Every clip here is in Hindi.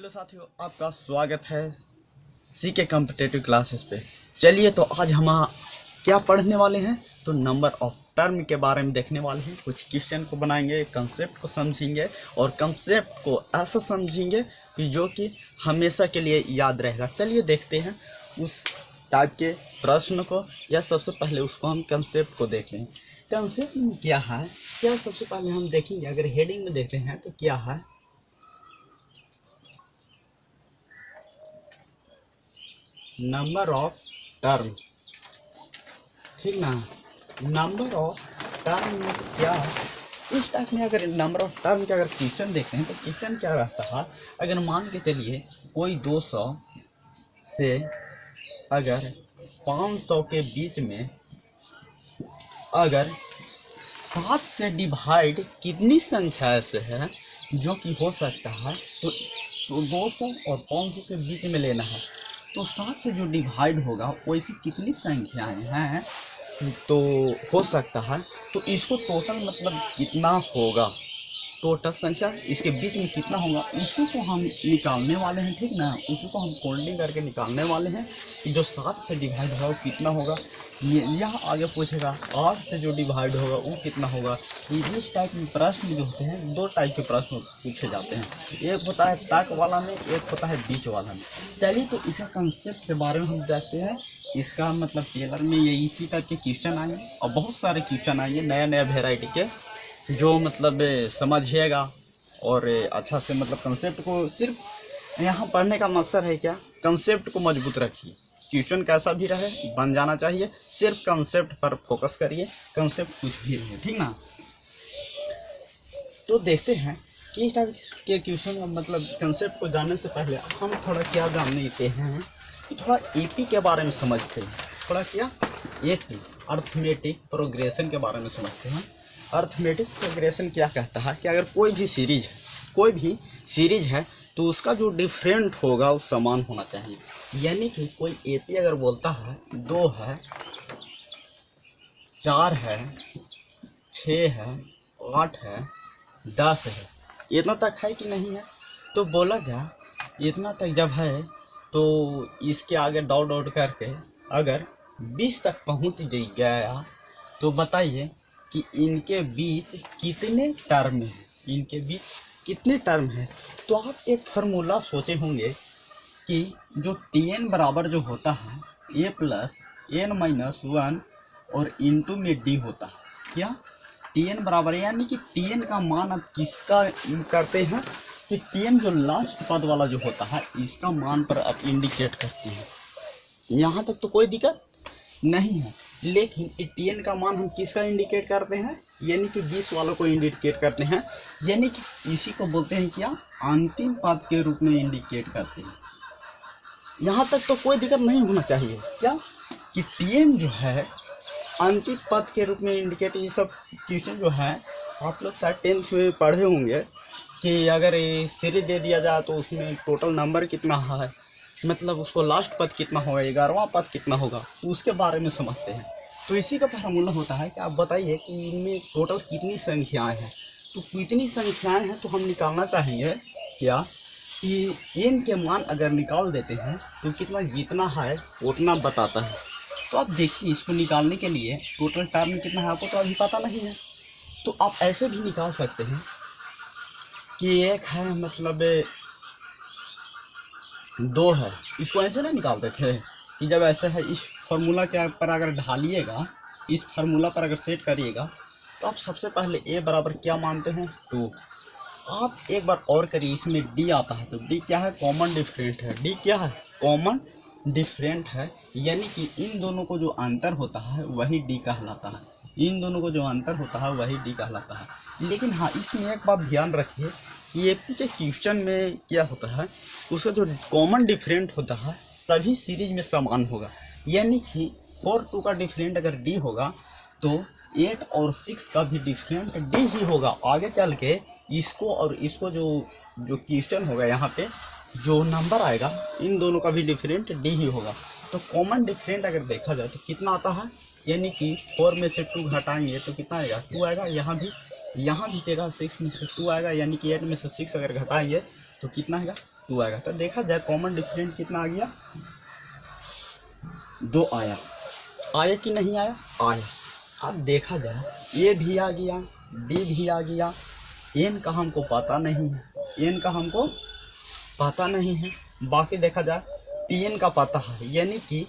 हेलो साथियों, आपका स्वागत है सीके कॉम्पिटिटिव क्लासेस पे। चलिए तो आज हम क्या पढ़ने वाले हैं, तो नंबर ऑफ टर्म के बारे में देखने वाले हैं। कुछ क्वेश्चन को बनाएंगे, कंसेप्ट को समझेंगे और कंसेप्ट को ऐसा समझेंगे कि जो कि हमेशा के लिए याद रहेगा। चलिए देखते हैं उस टाइप के प्रश्न को, या सबसे पहले उसको हम कंसेप्ट को देख लें। कंसेप्ट में क्या है, क्या सबसे पहले हम देखेंगे। अगर हेडिंग में देखते हैं तो क्या है, नंबर ऑफ टर्म, ठीक ना। नंबर ऑफ टर्म में क्या, इस टाइप में अगर नंबर ऑफ टर्म के अगर क्वेश्चन देखते हैं तो क्वेश्चन क्या रहता है। अगर मान के चलिए कोई 200 से अगर 500 के बीच में अगर 7 से डिवाइड कितनी संख्या ऐसे है जो कि हो सकता है, तो 200 और 500 के बीच में लेना है। तो 7 से जो डिवाइड होगा वैसी कितनी संख्याएं हैं तो हो सकता है, तो इसको टोटल मतलब कितना होगा, टोटल संख्या इसके बीच में कितना होगा, उसी को हम निकालने वाले हैं, ठीक ना। उसी को हम फोल्डिंग करके निकालने वाले हैं कि जो 7 से डिवाइड होगा वो कितना होगा। ये यहाँ आगे पूछेगा 8 से जो डिवाइड होगा वो कितना होगा। इस टाइप के प्रश्न जो होते हैं, दो टाइप के प्रश्न पूछे जाते हैं, एक होता है तक वाला में, एक होता है बीच वाला में। चलिए तो इसका कंसेप्ट के बारे में हम देखते हैं। इसका मतलब टेलर में ये इसी टाइप के क्वेश्चन आएंगे और बहुत सारे क्वेश्चन आएंगे नया नया वेराइटी के, जो मतलब समझिएगा और अच्छा से मतलब कंसेप्ट को सिर्फ यहाँ पढ़ने का मकसद है क्या, कंसेप्ट को मजबूत रखिए। क्वेश्चन कैसा भी रहे बन जाना चाहिए, सिर्फ कंसेप्ट पर फोकस करिए, कंसेप्ट कुछ भी रहे, ठीक ना। तो देखते हैं कि इस टाइप के क्वेश्चन मतलब कंसेप्ट को जानने से पहले हम थोड़ा क्या जान लेते हैं कि थोड़ा एपी के बारे में समझते हैं। थोड़ा क्या, एपी अर्थमेटिक प्रोग्रेशन के बारे में समझते हैं। अर्थमेटिक प्रोग्रेशन क्या कहता है कि अगर कोई भी सीरीज है तो उसका जो डिफरेंट होगा वो समान होना चाहिए। यानी कि कोई एपी अगर बोलता है 2 है, 4 है, 6 है, 8 है, 10 है, इतना तक है कि नहीं है, तो बोला जा इतना तक जब है तो इसके आगे डॉट डॉट करके अगर 20 तक पहुंच गया तो बताइए कि इनके बीच कितने टर्म हैं, इनके बीच कितने टर्म हैं। तो आप एक फार्मूला सोचे होंगे कि जो Tn बराबर जो होता है a प्लस n माइनस 1 और इंटू में d होता है। क्या Tn बराबर, यानी कि Tn का मान आप किसका करते हैं कि Tn जो लास्ट पद वाला जो होता है इसका मान पर आप इंडिकेट करते हैं। यहाँ तक तो कोई दिक्कत नहीं है, लेकिन Tn का मान हम किसका इंडिकेट करते हैं, यानी कि 20 वालों को इंडिकेट करते हैं। यानी कि इसी को बोलते हैं क्या, अंतिम पद के रूप में इंडिकेट करते हैं। यहाँ तक तो कोई दिक्कत नहीं होना चाहिए क्या, कि Tn जो है अंतिम पद के रूप में इंडिकेट। ये सब क्वेश्चन जो है आप लोग शायद 10th में पढ़े होंगे कि अगर ये सीरीज दे दिया जाए तो उसमें टोटल नंबर कितना है, मतलब उसको लास्ट पद कितना होगा, 11वां पद कितना होगा, उसके बारे में समझते हैं। तो इसी का फार्मूला होता है कि आप बताइए कि इनमें टोटल कितनी संख्याएं हैं। तो कितनी संख्याएं हैं तो हम निकालना चाहेंगे क्या कि n के मान अगर निकाल देते हैं तो कितना जितना है उतना बताता है। तो आप देखिए इसको निकालने के लिए टोटल टर्म कितना है आपको तो अभी पता नहीं है, तो आप ऐसे भी निकाल सकते हैं कि एक है मतलब 2 है। इसको ऐसे ना निकालते थे कि जब ऐसे है इस फार्मूला के पर अगर ढालिएगा, इस फार्मूला पर अगर सेट करिएगा तो आप सबसे पहले a बराबर क्या मानते हैं 2। आप एक बार और करिए, इसमें d आता है तो d क्या है, कॉमन डिफरेंट है। d क्या है, कॉमन डिफरेंट है, यानी कि इन दोनों को जो अंतर होता है वही d कहलाता है। इन दोनों को जो अंतर होता है वही d कहलाता है। लेकिन हाँ, इसमें एक बात ध्यान रखिए कि एपी के क्वेश्चन में क्या होता है, उसका जो कॉमन डिफरेंट होता है सभी सीरीज में समान होगा। यानी कि 4 2 का डिफरेंट अगर d होगा तो 8 और 6 का भी डिफरेंट d ही होगा। आगे चल के इसको और इसको जो क्वेश्चन होगा, यहाँ पे जो नंबर आएगा इन दोनों का भी डिफरेंट d ही होगा। तो कॉमन डिफरेंट अगर देखा जाए तो कितना आता है, यानी कि 4 में से 2 घटाएंगे तो कितना आएगा, 2 आएगा। यहाँ भी देगा 6 में से 2 आएगा, यानी कि 8 में से 6 अगर घटाएंगे तो कितना आएगा, 2 आएगा। तो देखा जाए कॉमन डिफरेंट कितना आ गया, 2 आया। आया कि नहीं आया, आया। अब देखा जाए ए भी आ गया, डी भी आ गया, एन का हमको पता नहीं है, एन का हमको पता नहीं है। बाकी देखा जाए टी एन का पता है, यानी कि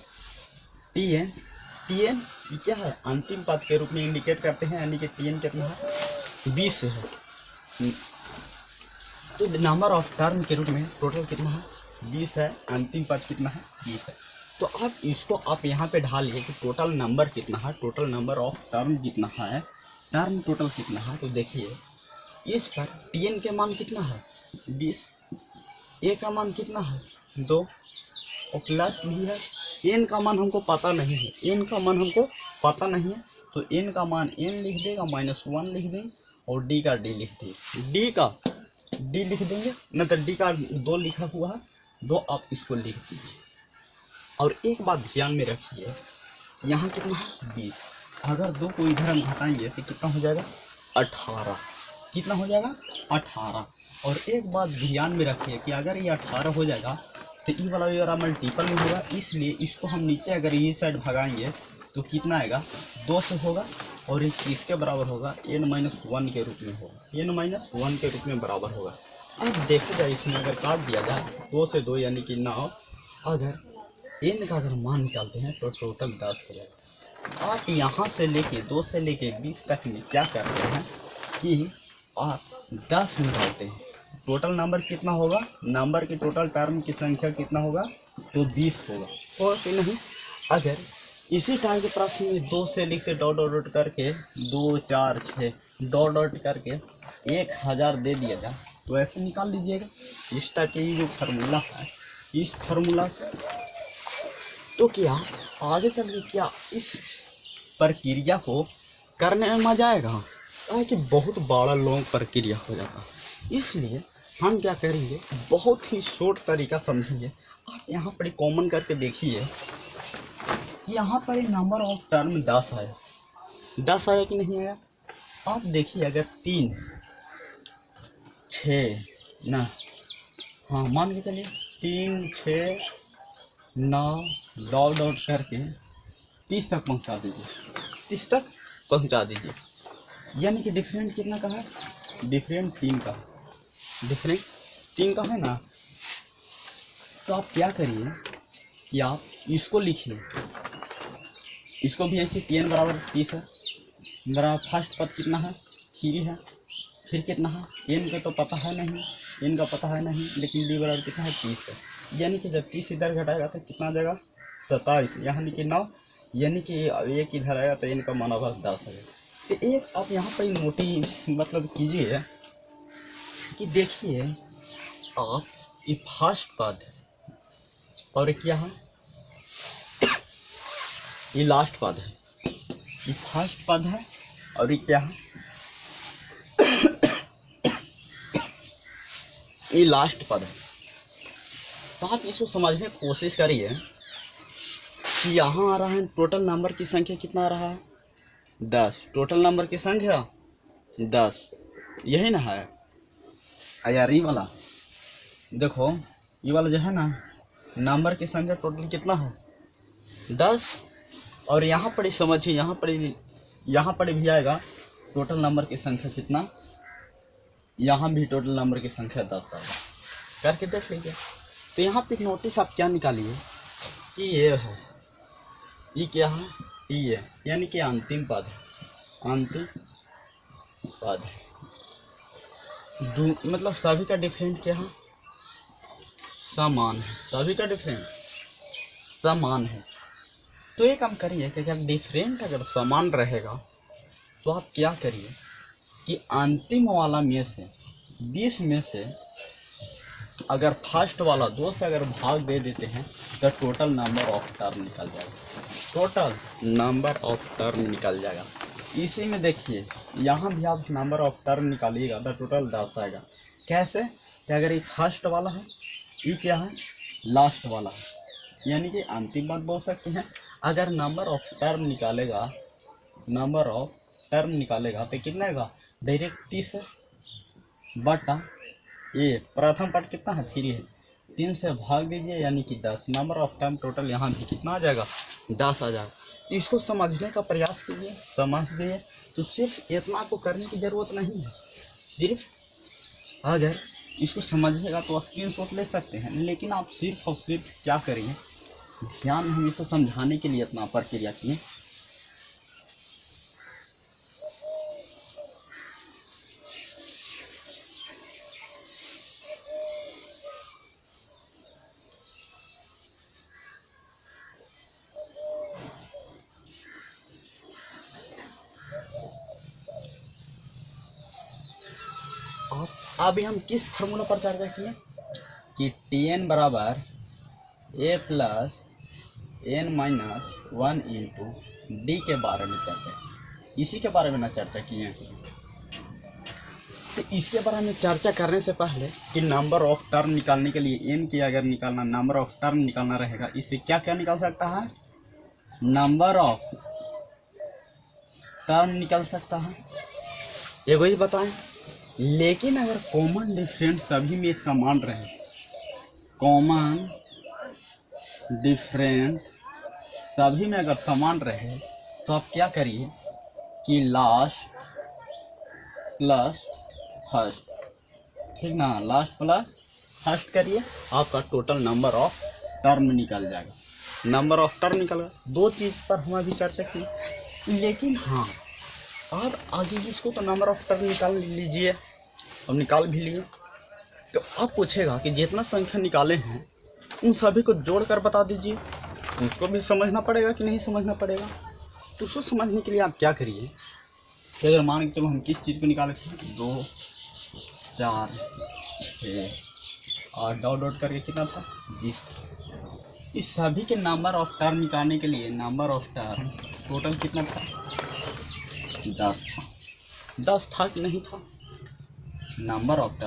टी एन क्या है, अंतिम पद के रूप में इंडिकेट करते हैं, यानी कि टी एन कितना है, 20 है। तो नंबर ऑफ टर्म के रूप में टोटल कितना है, 20 है। अंतिम पद कितना है, 20 है। तो अब इसको आप यहाँ पे ढालिए कि टोटल नंबर कितना है, टोटल नंबर ऑफ टर्म कितना है, टर्म टोटल कितना है। तो देखिए इस पर टी एन के मान कितना है, 20, ए का मान कितना है, 2, और प्लस भी है। एन का मान हमको पता नहीं है, एन का मान हमको पता नहीं है। तो एन का मान एन लिख देगा, -1 लिख देंगे, और डी का डी लिख देंगे, डी का डी लिख देंगे, न तो डी का 2 लिखा हुआ है, 2 आप इसको लिख दीजिए। और एक बात ध्यान में रखिए, यहाँ कितना है, 20। अगर 2 को इधर हम घटाएंगे तो कितना हो जाएगा, 18। कितना हो जाएगा, 18। और एक बात ध्यान में रखिए कि अगर ये 18 हो जाएगा तो ई वाला मल्टीपल में होगा, इसलिए इसको हम नीचे अगर ये साइड भगाएंगे तो कितना आएगा, 2 से होगा, और एक इसके बराबर होगा, n-1 के रूप में होगा, n-1 के रूप में बराबर होगा। अब देखा जाए इसमें अगर काट दिया जाए 2 से 2 यानी कि 9, अगर n का अगर मान निकालते हैं तो टोटल 10 हो जाएगा। आप यहाँ से लेके 2 से लेके 20 तक में क्या करते हैं कि आप 10 निकालते हैं, टोटल नंबर कितना होगा, नंबर की टोटल टर्म की संख्या कितना होगा, तो 20 होगा, और कि नहीं। अगर इसी टाइप के प्रश्न में 2 से लिखते डॉट डॉट डॉट करके 2 4 6 डॉट डॉट करके 1000 दे दिया जाए तो ऐसे निकाल लीजिएगा। इस टाइप के जो फार्मूला है, इस फार्मूला से तो क्या आगे चल के क्या इस प्रक्रिया को करने में मजा आएगा, कि बहुत बड़ा लॉन्ग प्रक्रिया हो जाता है। इसलिए हम क्या करेंगे, बहुत ही शॉर्ट तरीका समझेंगे। आप यहाँ पर कॉमन करके देखिए कि यहाँ पर नंबर ऑफ टर्म 10 आया, 10 आया कि नहीं आया। आप देखिए अगर 3 6 ना, हाँ मान के चलिए 3 6 9 डॉट डॉट करके 30 तक पहुँचा दीजिए, 30 तक पहुँचा दीजिए, यानी कि डिफरेंट कितना का है, डिफरेंट 3 का, डिफरेंट 3 का है ना। तो आप क्या करिए कि आप इसको लिखिए, इसको भी ऐसे टी एन बराबर 30 है, मेरा फर्स्ट पद कितना है, 3 है, फिर कितना है, एन का तो पता है नहीं, एन का पता है नहीं, लेकिन डी बराबर कितना है, 30 है। यानी कि जब 30 इधर घटाएगा तो कितना आ जाएगा, 27, यानी कि 9, यानी कि एक इधर आएगा तो एन का माना बस 10 है। तो एक आप यहाँ पर नोटिस मतलब कीजिए कि देखिए आप ये फर्स्ट पद है और क्या है, ये लास्ट पद है, ये फर्स्ट पद है और ये क्या है, ये लास्ट पद है। तो आप इसको समझने की कोशिश करिए कि यहाँ आ रहा है टोटल नंबर की संख्या कितना आ रहा है, 10, टोटल नंबर की संख्या 10, यही ना है। यार ये वाला देखो, ये वाला जो है ना, नंबर की संख्या टोटल कितना है, 10, और यहाँ पर समझिए, यहाँ पर भी आएगा टोटल नंबर की संख्या कितना, यहाँ भी टोटल नंबर की संख्या 10 आएगा, करके देख लीजिए। तो यहाँ पे नोटिस आप क्या निकालिए कि ये है, ये क्या है, ये है, यानी कि अंतिम पद है, अंतिम पद है। मतलब सभी का डिफरेंट क्या है, समान है, सभी का डिफरेंट समान है। तो एक काम करिए कि अगर डिफरेंट अगर समान रहेगा तो आप क्या करिए कि अंतिम वाला में से 20 में से अगर फर्स्ट वाला 2 से अगर भाग दे देते हैं तो टोटल नंबर ऑफ टर्म निकल जाएगा, टोटल नंबर ऑफ टर्म निकल जाएगा। इसी में देखिए यहाँ भी आप नंबर ऑफ टर्म निकालिएगा तो टोटल 10 आएगा। कैसे कि अगर ये फर्स्ट वाला है, ये क्या है, लास्ट वाला है, यानी कि अंतिम बात बोल सकते हैं। अगर नंबर ऑफ टर्म निकालेगा, नंबर ऑफ टर्म निकालेगा तो कितना आएगा, डायरेक्ट 30 है बटा ये प्रथम पार्ट कितना है, 3 है, 3 से भाग दीजिए यानी कि 10। नंबर ऑफ टर्म टोटल यहाँ भी कितना आ जाएगा, 10 आ जाएगा। तो इसको समझने का प्रयास कीजिए, समझ गए तो सिर्फ इतना आपको करने की ज़रूरत नहीं है। सिर्फ अगर इसको समझिएगा तो स्क्रीनशॉट ले सकते हैं, लेकिन आप सिर्फ और सिर्फ क्या करिए, ध्यान हम इसको समझाने के लिए इतना प्रक्रिया किए। अभी हम किस फार्मूला पर चर्चा किए कि Tn बराबर a plus n minus 1 into D के बारे में चर्चा की, इसी के बारे में ना चर्चा किए। तो इसके बारे में चर्चा करने से पहले कि नंबर ऑफ टर्म निकालने के लिए n की अगर निकालना, नंबर ऑफ टर्म निकालना रहेगा, इससे क्या क्या निकल सकता है, नंबर ऑफ टर्म निकल सकता है, ये वही बताएं। लेकिन अगर कॉमन डिफरेंस सभी में समान रहे, कॉमन डिफरेंस सभी में अगर समान रहे, तो आप क्या करिए कि लास्ट प्लस फर्स्ट, ठीक ना, लास्ट प्लस फर्स्ट करिए, आपका टोटल नंबर ऑफ टर्म निकल जाएगा। नंबर ऑफ टर्म निकल, दो चीज़ पर हम अभी चर्चा की। लेकिन हाँ, और आगे इसको तो नंबर ऑफ टर्म निकाल लीजिए, अब निकाल भी लिए। तो आप पूछेगा कि जितना संख्या निकाले हैं उन सभी को जोड़कर बता दीजिए, उसको भी समझना पड़ेगा कि नहीं समझना पड़ेगा। तो उसको समझने के लिए आप क्या करिए कि अगर मान के चलो हम किस चीज़ को निकाले थे, 2 4 6 8 डॉट डॉट करके कितना था, 20। इस सभी के नंबर ऑफ टर्म निकालने के लिए नंबर ऑफ टर्म टोटल कितना था, 10 था। 10 था कि नहीं था, नंबर ऑफ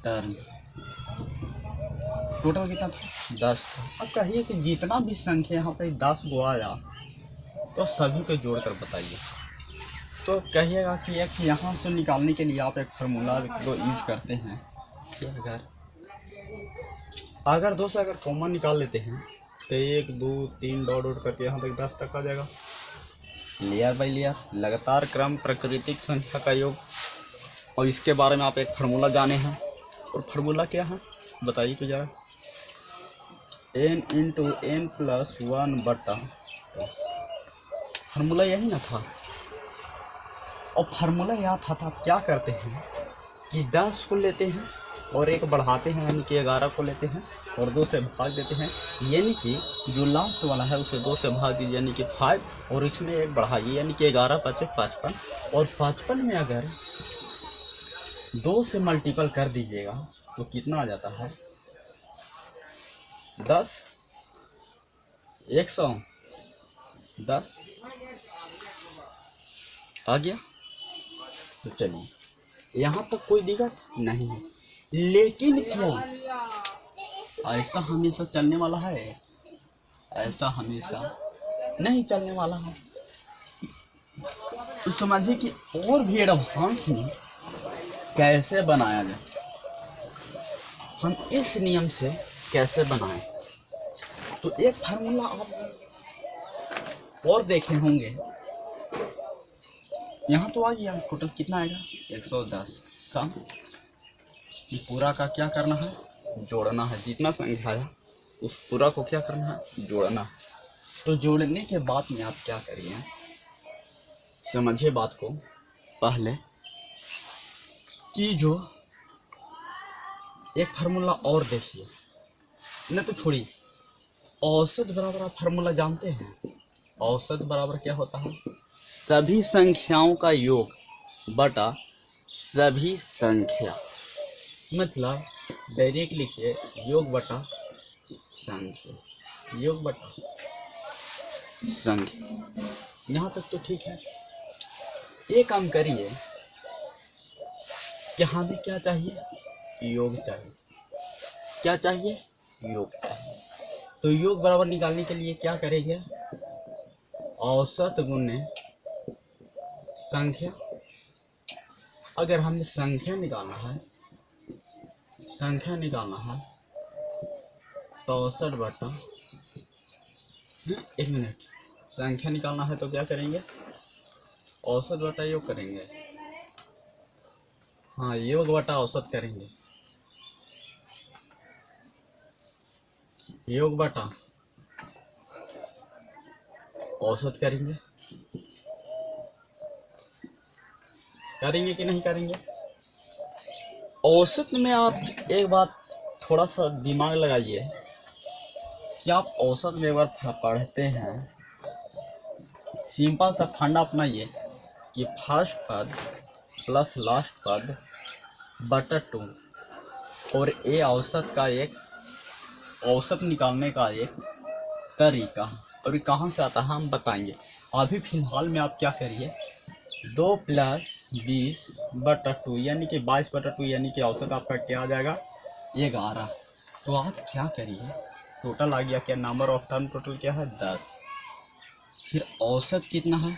टर्म टोटल कितना था, 10 था। अब कहिए कि जितना भी संख्या यहाँ पे 10 गो आया तो सभी को जोड़कर बताइए। तो कहिएगा कि एक यहाँ से निकालने के लिए आप एक फार्मूला को यूज करते हैं कि अगर 2 से अगर कॉमन निकाल लेते हैं तो 1 2 3 डॉट डॉट करके यहाँ तक 10 तक आ जाएगा। लेयर बाय लेयर, लगातार क्रम प्राकृतिक संख्या का योग, और इसके बारे में आप एक फार्मूला जाने हैं। और फार्मूला क्या है बताइए तो जरा, n इंटू n प्लस 1 बटा, फार्मूला यही ना था। और फार्मूला यह था क्या करते हैं कि 10 को लेते हैं और 1 बढ़ाते हैं, यानी कि 11 को लेते हैं और 2 से भाग देते हैं, यानी कि जो लास्ट वाला है उसे 2 से भाग दीजिए यानी कि 5, और इसमें 1 बढ़ाइए यानी कि 11 × 5 = 55। और 55 में अगर 2 से मल्टीपल कर दीजिएगा तो कितना आ जाता है, 10 110 आ गया। तो चलिए यहाँ तक कोई दिक्कत नहीं है। लेकिन क्या ऐसा हमेशा चलने वाला है, ऐसा हमेशा नहीं चलने वाला है। तो समझिए कि और भी एडवांस में कैसे बनाया जाए, हम इस नियम से कैसे बनाएं। तो एक फार्मूला आप और देखे होंगे, यहाँ तो आ गया, टोटल कितना आएगा, 110। सम ये पूरा का क्या करना है, जोड़ना है, जितना संख्या आया उस पूरा को क्या करना है, जोड़ना है। तो जोड़ने के बाद में आप क्या करिए, समझिए बात को पहले कि जो एक फार्मूला और देखिए, नहीं तो छोड़िए, औसत बराबर आप फार्मूला जानते हैं। औसत बराबर क्या होता है, सभी संख्याओं का योग बटा सभी संख्या, मतलब डायरेक्ट लिखिए योग बटा संख्या, योग बटा संख्या। यहाँ तक तो ठीक है। एक काम करिए कि हमें क्या चाहिए, योग चाहिए। क्या चाहिए, योग चाहिए। तो योग बराबर निकालने के लिए क्या करेंगे, औसत गुणे संख्या अगर हमें संख्या निकालना है 64 बटा, एक मिनट, संख्या निकालना है तो क्या करेंगे, औसत बटा योग करेंगे। हाँ, योग बटा औसत करेंगे, योग बटा औसत करेंगे कि नहीं करेंगे। औसत में आप एक बात थोड़ा सा दिमाग लगाइए कि आप औसत में एक बार पढ़ते हैं, सिंपल सा फंडा अपनाइए कि फर्स्ट पद प्लस लास्ट पद बटा 2, और ये औसत निकालने का एक तरीका, और कहाँ से आता है हम बताएंगे। अभी फिलहाल में आप क्या करिए, 2 + 20 बटा 2 यानी कि 22 बटा 2, यानी कि औसत आपका क्या आ जाएगा, 11। तो आप क्या करिए, टोटल आ गया क्या, नंबर ऑफ टर्म टोटल क्या है, 10। फिर औसत कितना है,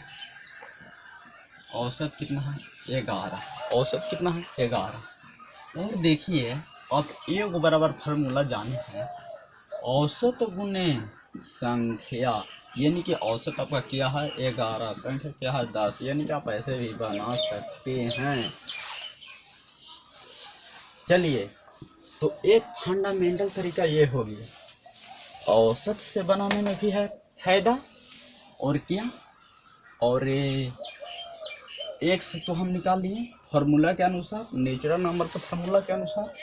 11। औसत कितना है, 11। और देखिए अब एक बराबर फार्मूला जाने हैं, औसत गुने संख्या, यानी कि औसत आपका क्या है, 11, संख्या क्या है, 10, यानी कि आप ऐसे भी बना सकते हैं। चलिए, तो एक फंडामेंटल तरीका ये हो गया, औसत से बनाने में भी है फायदा, और क्या, और एक से तो हम निकाल लिए फार्मूला के अनुसार, नेचुरल नंबर के फार्मूला के अनुसार।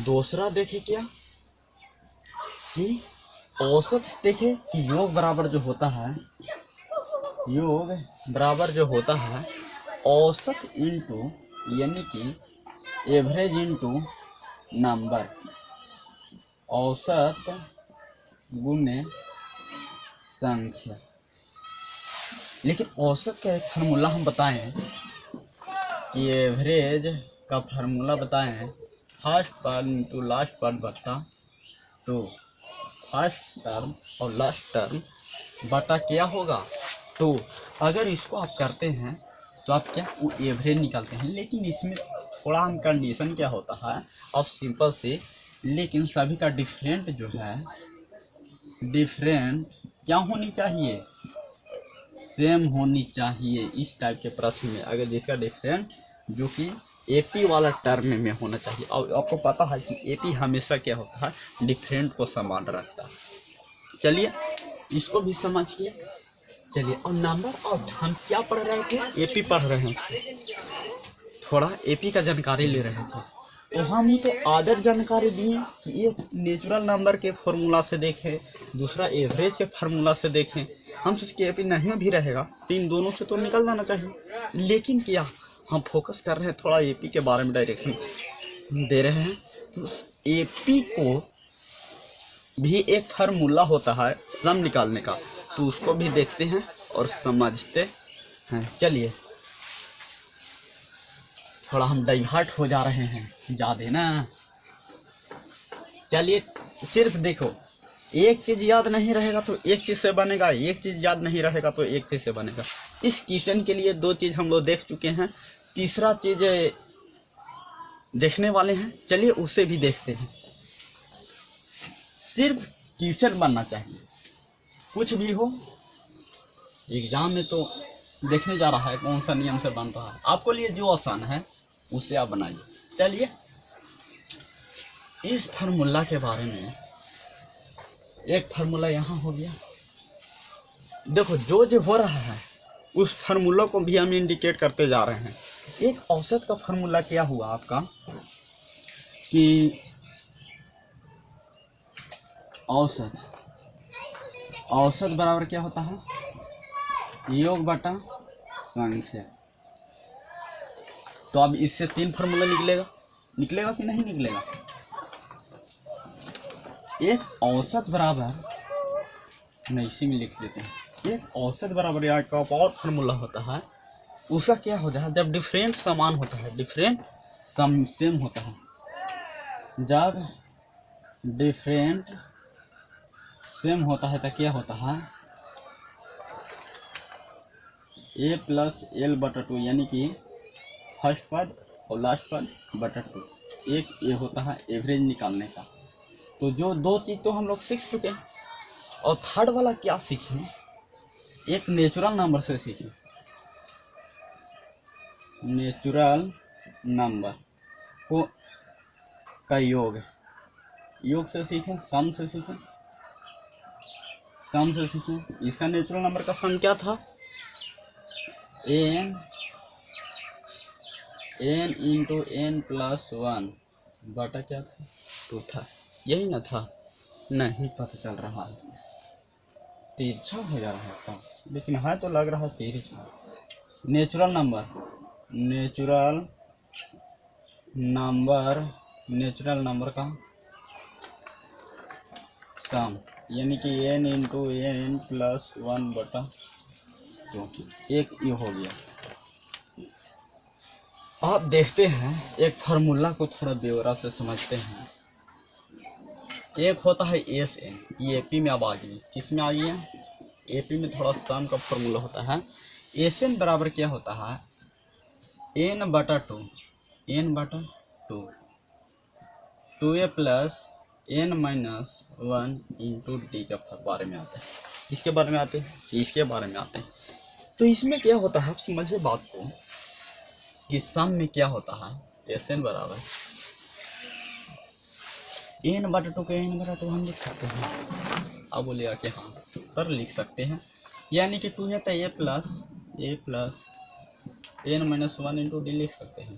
दूसरा देखे क्या कि औसत देखे कि योग बराबर जो होता है औसत इंटू, यानी कि एवरेज इंटू नंबर, औसत गुने संख्या। लेकिन औसत का एक फार्मूला हम बताएं कि एवरेज का फार्मूला बताएं, first term into last term बटा 2, फर्स्ट टर्म और लास्ट टर्म बटा क्या होगा, 2। अगर इसको आप करते हैं तो आप क्या, वो एवरेज निकालते हैं। लेकिन इसमें थोड़ा हम कंडीशन क्या होता है, और सिंपल से, लेकिन सभी का डिफरेंट जो है, डिफरेंट क्या होनी चाहिए, सेम होनी चाहिए। इस टाइप के प्रश्न में अगर जिसका डिफरेंट जो कि एपी वाला टर्म में होना चाहिए, और आपको पता है कि एपी हमेशा क्या होता है, डिफरेंट को समान रखता है। चलिए इसको भी समझिए। चलिए, और नंबर ऑफ, हम क्या पढ़ रहे थे, एपी पढ़ रहे थे, थोड़ा एपी का जानकारी ले रहे थे। तो हम ही तो आदर जानकारी दिए कि एक नेचुरल नंबर के फॉर्मूला से देखें, दूसरा एवरेज के फार्मूला से देखें। हम सोच के एपी नहीं भी रहेगा तो इन दोनों से तो निकल जाना चाहिए। लेकिन क्या हम फोकस कर रहे हैं, थोड़ा एपी के बारे में डायरेक्शन दे रहे हैं। तो एपी को भी एक फार्मूला होता है सम निकालने का, तो उसको भी देखते हैं और समझते हैं। चलिए, थोड़ा हम डाइवर्ट हो जा रहे हैं ज़्यादा ना। चलिए, सिर्फ देखो, एक चीज़ याद नहीं रहेगा तो एक चीज़ से बनेगा, एक चीज़ याद नहीं रहेगा तो एक चीज़ से बनेगा। इस क्वेश्चन के लिए 2 चीज़ हम लोग देख चुके हैं, तीसरा चीज़ देखने वाले हैं। चलिए उसे भी देखते हैं। सिर्फ क्वेश्चन बनना चाहिए, कुछ भी हो एग्जाम में तो देखने जा रहा है कौन सा नियम से बन रहा है। आपको लिए जो आसान है उससे आप बनाइए। चलिए, इस फार्मूला के बारे में एक फार्मूला यहाँ हो गया। देखो, जो हो रहा है उस फार्मूला को भी हम इंडिकेट करते जा रहे हैं। एक औसत का फार्मूला क्या हुआ आपका कि औसत बराबर क्या होता है, योग बटा संख्या। तो अब इससे 3 फार्मूला निकलेगा कि नहीं निकलेगा। एक औसत बराबर, मैं इसी में लिख देते हैं, एक औसत बराबर यहाँ का और फार्मूला होता है, उसका क्या होता है, जब डिफरेंट समान होता है, डिफरेंट सेम होता है, जब डिफरेंट सेम होता है तो क्या होता है, a + l/2, यानी कि फर्स्ट पद और लास्ट पद बटा 2, एक ये होता है एवरेज निकालने का। तो जो दो चीज़ तो हम लोग सीख चुके हैं। और थर्ड वाला क्या सीखें, एक नेचुरल नंबर से सीखें। नेचुरल नंबर को का योग से सीखें, सम से सीखें, सम से सीखें। इसका नेचुरल नंबर का सम क्या था, n इंटू n प्लस 1 बटा क्या था 2 था, यही ना था, नहीं पता चल रहा है, तिरछा हो जा रहा है था, लेकिन है तो लग रहा है तिरछा। नेचुरल नंबर का सम यानी कि n इंटू n प्लस 1 बटा 2, एक ये हो गया। आप देखते हैं एक फार्मूला को थोड़ा ब्यौरा से समझते हैं। एक होता है एस एन, ये एपी में अब आ गई, किस में आ गई है, एपी में थोड़ा सम का फार्मूला होता है। एस एन बराबर क्या होता है, n बटा 2 2a plus n minus 1 into D का बारे में आता है, इसके बारे में आते हैं। तो इसमें क्या होता है, आप समझिए बात को कि सम में क्या होता है, एस एन बराबर n बटा 2 के n बटा 2 हम लिख सकते हैं। अब बोलिएगा कि हाँ सर लिख सकते हैं, यानी कि 2 है तो a plus n minus 1 into D लिख सकते हैं।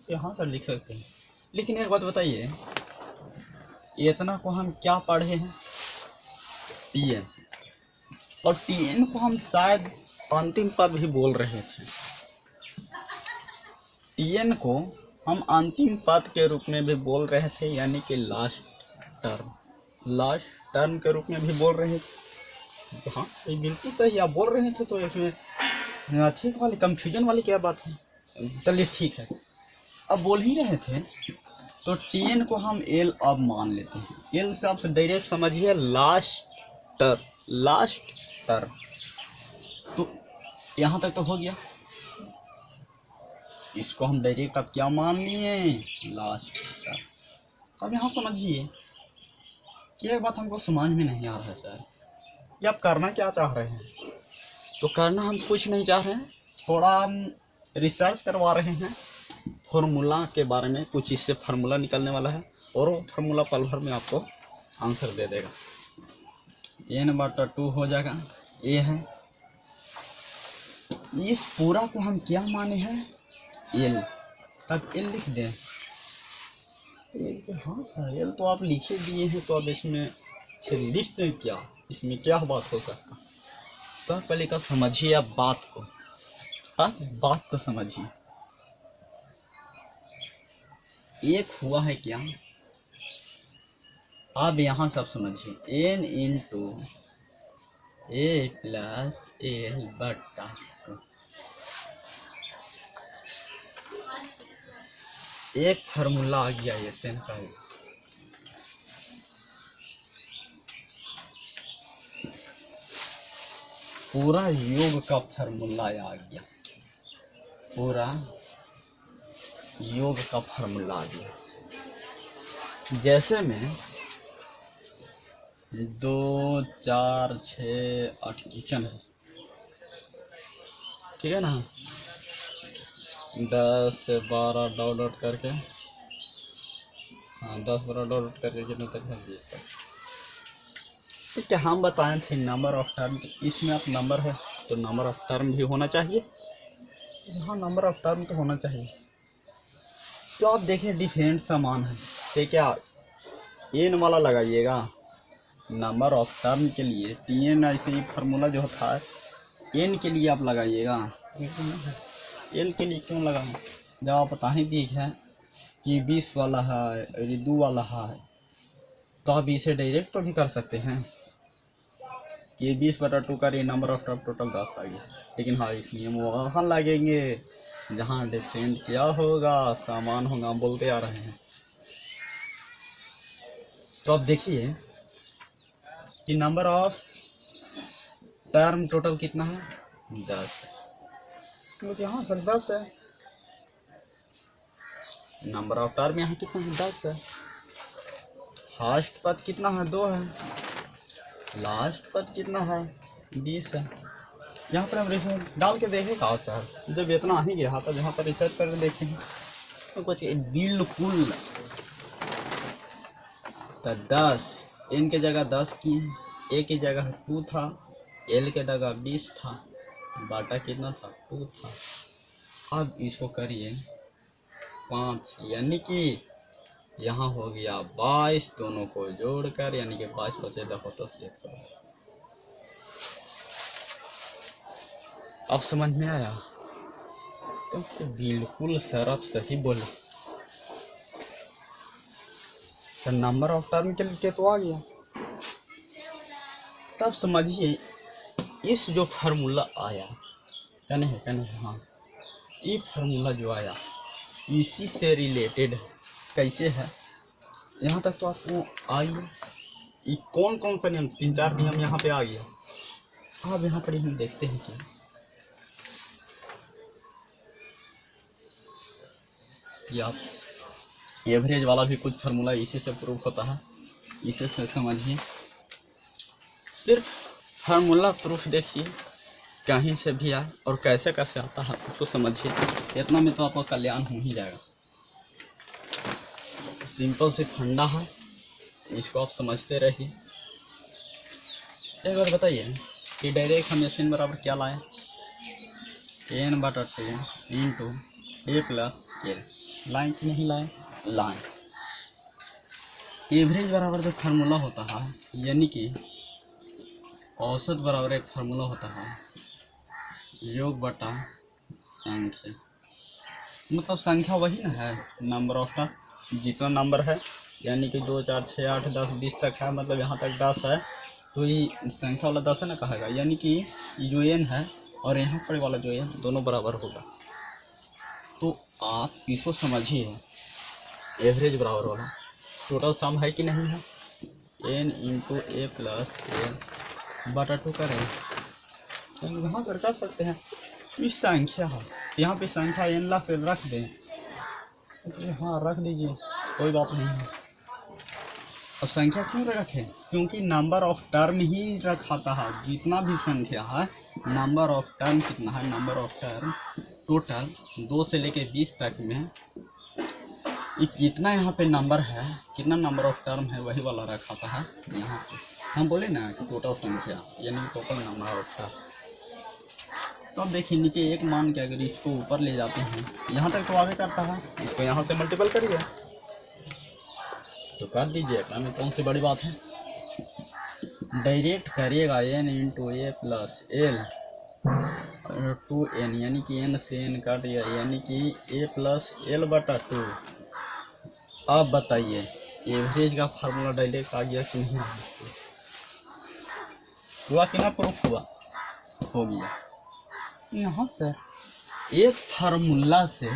तो हाँ सर लिख सकते हैं, लेकिन एक बात बताइए, इतना को हम क्या पढ़े हैं, tn, और tn को हम शायद अंतिम पद भी बोल रहे थे। tn को हम अंतिम पद के रूप में भी बोल रहे थे, यानी कि लास्ट टर्म के रूप में भी बोल रहे थे। हाँ ये बिल्कुल सही आप बोल रहे थे, तो इसमें ठीक वाली कंफ्यूजन वाली क्या बात है, चलिए ठीक है। अब बोल ही रहे थे तो tn को हम l अब मान लेते हैं। l से आप डायरेक्ट समझिए लास्ट टर्म, तो यहाँ तक तो हो गया। इसको हम डायरेक्ट अब क्या मान लिए, लास्ट टर्म। अब यहाँ समझिए कि एक बात हमको समझ में नहीं आ रहा है सर, ये आप करना क्या चाह रहे हैं। तो करना हम कुछ नहीं चाह रहे हैं, थोड़ा हम रिसर्च करवा रहे हैं फार्मूला के बारे में, कुछ इससे फार्मूला निकलने वाला है और वो फार्मूला पल भर में आपको आंसर दे देगा। n बटा 2 हो जाएगा, ये है। इस पूरा को हम क्या माने हैं, l, तब l लिख दें। तो हाँ सर l तो आप लिखे दिए हैं, तो अब इसमें फिर लिख दें क्या, इसमें क्या बात हो सकता। सर पहले का समझिए आप बात को समझिए। एक हुआ है क्या, अब यहाँ सब समझिए, n into a plus l बटा 2, एक फार्मूला आ गया एस एन का। पूरा योग का फार्मूला आ गया, आ गया। जैसे में 2 4 6 8 किचन है, ठीक है ना, 10 से 12 डॉट करके, हाँ 10 12 डॉट करके कितने तक है, 20 तक। तो क्या हम बताए थे नंबर ऑफ टर्म, इसमें आप नंबर है तो नंबर ऑफ टर्म भी होना चाहिए, हाँ नंबर ऑफ टर्म तो होना चाहिए। तो आप देखिए डिफरेंट सामान है, तो क्या n वाला लगाइएगा नंबर ऑफ टर्म के लिए, tn ऐसे ही फार्मूला जो था n के लिए आप लगाइएगा। n के लिए क्यों लगाएं, जब आप बता ही दिए है कि 20 वाला है और ये 2 वाला है, तो आप इसे डायरेक्ट तो भी कर सकते हैं कि 20 बटा 2 का ये नंबर ऑफ टर्म टोटल 10 आ गया। लेकिन हाँ इस नियम वहाँ लगेंगे जहाँ डिफरेंट क्या होगा, सामान होगा, हम बोलते आ रहे हैं। तो अब देखिए कि नंबर ऑफ टर्म टोटल कितना है, 10 है। मुझे हाँ सर 10 है, नंबर ऑफ टर्म यहाँ कितना है 10 है। फर्स्ट पद कितना है 2 है। लास्ट पद कितना है 20 है। यहाँ पर हम रिजल्ट डाल के देखें कहाँ सर, जब इतना ही गया था जहाँ पर रिसर्च करके देखते हैं तो कुछ बिल्कुल तो 10 एन के जगह 10 की, ए की जगह 2 था, एल के जगह 20 था, बाटा कितना था 2 था। अब इसको करिए 5, यानी कि यहाँ हो गया 22, दोनों को जोड़कर यानी कि 5 बचे 10 अब समझ में आया? तो बिल्कुल सर आप सही बोले। तो नंबर ऑफ टर्म के लिए तो आ गया। तब समझिए इस जो फार्मूला आया कहने है हाँ, ये फार्मूला जो आया इसी से रिलेटेड है। कैसे है यहाँ तक तो आपको आइए, ये कौन कौन सा नियम, 3-4 नियम यहाँ पे आ गया। अब यहाँ पर हम देखते हैं कि आप एवरेज वाला भी कुछ फार्मूला इसी से प्रूफ होता है। इसे से समझिए, सिर्फ फार्मूला प्रूफ देखिए कहीं से भी आए और कैसे कैसे आता है उसको समझिए, इतना में तो आपका कल्याण हो ही जाएगा। सिंपल से फंडा है, इसको आप समझते रहिए। एक बार बताइए कि डायरेक्ट हम एस बराबर क्या लाए, n/2 into a plus L. Line की नहीं लाए, लाइन। एवरेज बराबर जो फार्मूला होता है यानी कि औसत बराबर एक फार्मूला होता है योग बटा संख्या, मतलब संख्या वही ना है नंबर ऑफ टर्म। जितना नंबर है यानी कि 2 4 6 8 10 20 तक है, मतलब यहाँ तक 10 है तो ये संख्या वाला 10 है ना कहेगा, यानी कि जो n है और यहाँ पर वाला जो n दोनों बराबर होगा। तो आप इसको समझिए एवरेज बराबर वाला टोटल सम है कि नहीं है, n इंटू ए प्लस एल बटा 2 करें तो वहाँ पर कर सकते हैं। इस संख्या है यहाँ पे संख्या n ला फिर रख दें, हाँ रख दीजिए कोई बात नहीं है। अब संख्या क्यों रखें, क्योंकि नंबर ऑफ टर्म ही रखाता है। जितना भी संख्या है नंबर ऑफ टर्म कितना है, नंबर ऑफ टर्म टोटल 2 से लेके 20 तक में ये कितना यहाँ पे नंबर है, कितना नंबर ऑफ टर्म है वही वाला रखाता है। यहाँ पे हम बोले ना कि टोटल संख्या यानी टोटल नंबर ऑफ टर्म। तो अब देखिए नीचे एक मान के अगर इसको ऊपर ले जाते हैं यहाँ तक तो आगे करता है, इसको यहाँ से मल्टीपल करिए तो कर दीजिए, में कौन सी बड़ी बात है। डायरेक्ट करिएगा n इंटू ए प्लस एल 2n, यानी कि n से n काट गया यानी कि a प्लस एल बटा 2। अब बताइए एवरेज का फार्मूला डायरेक्ट आ गया कि नहीं आ गया, हुआ कि ना प्रूफ हुआ, हो गया। यहाँ सर एक फार्मूला से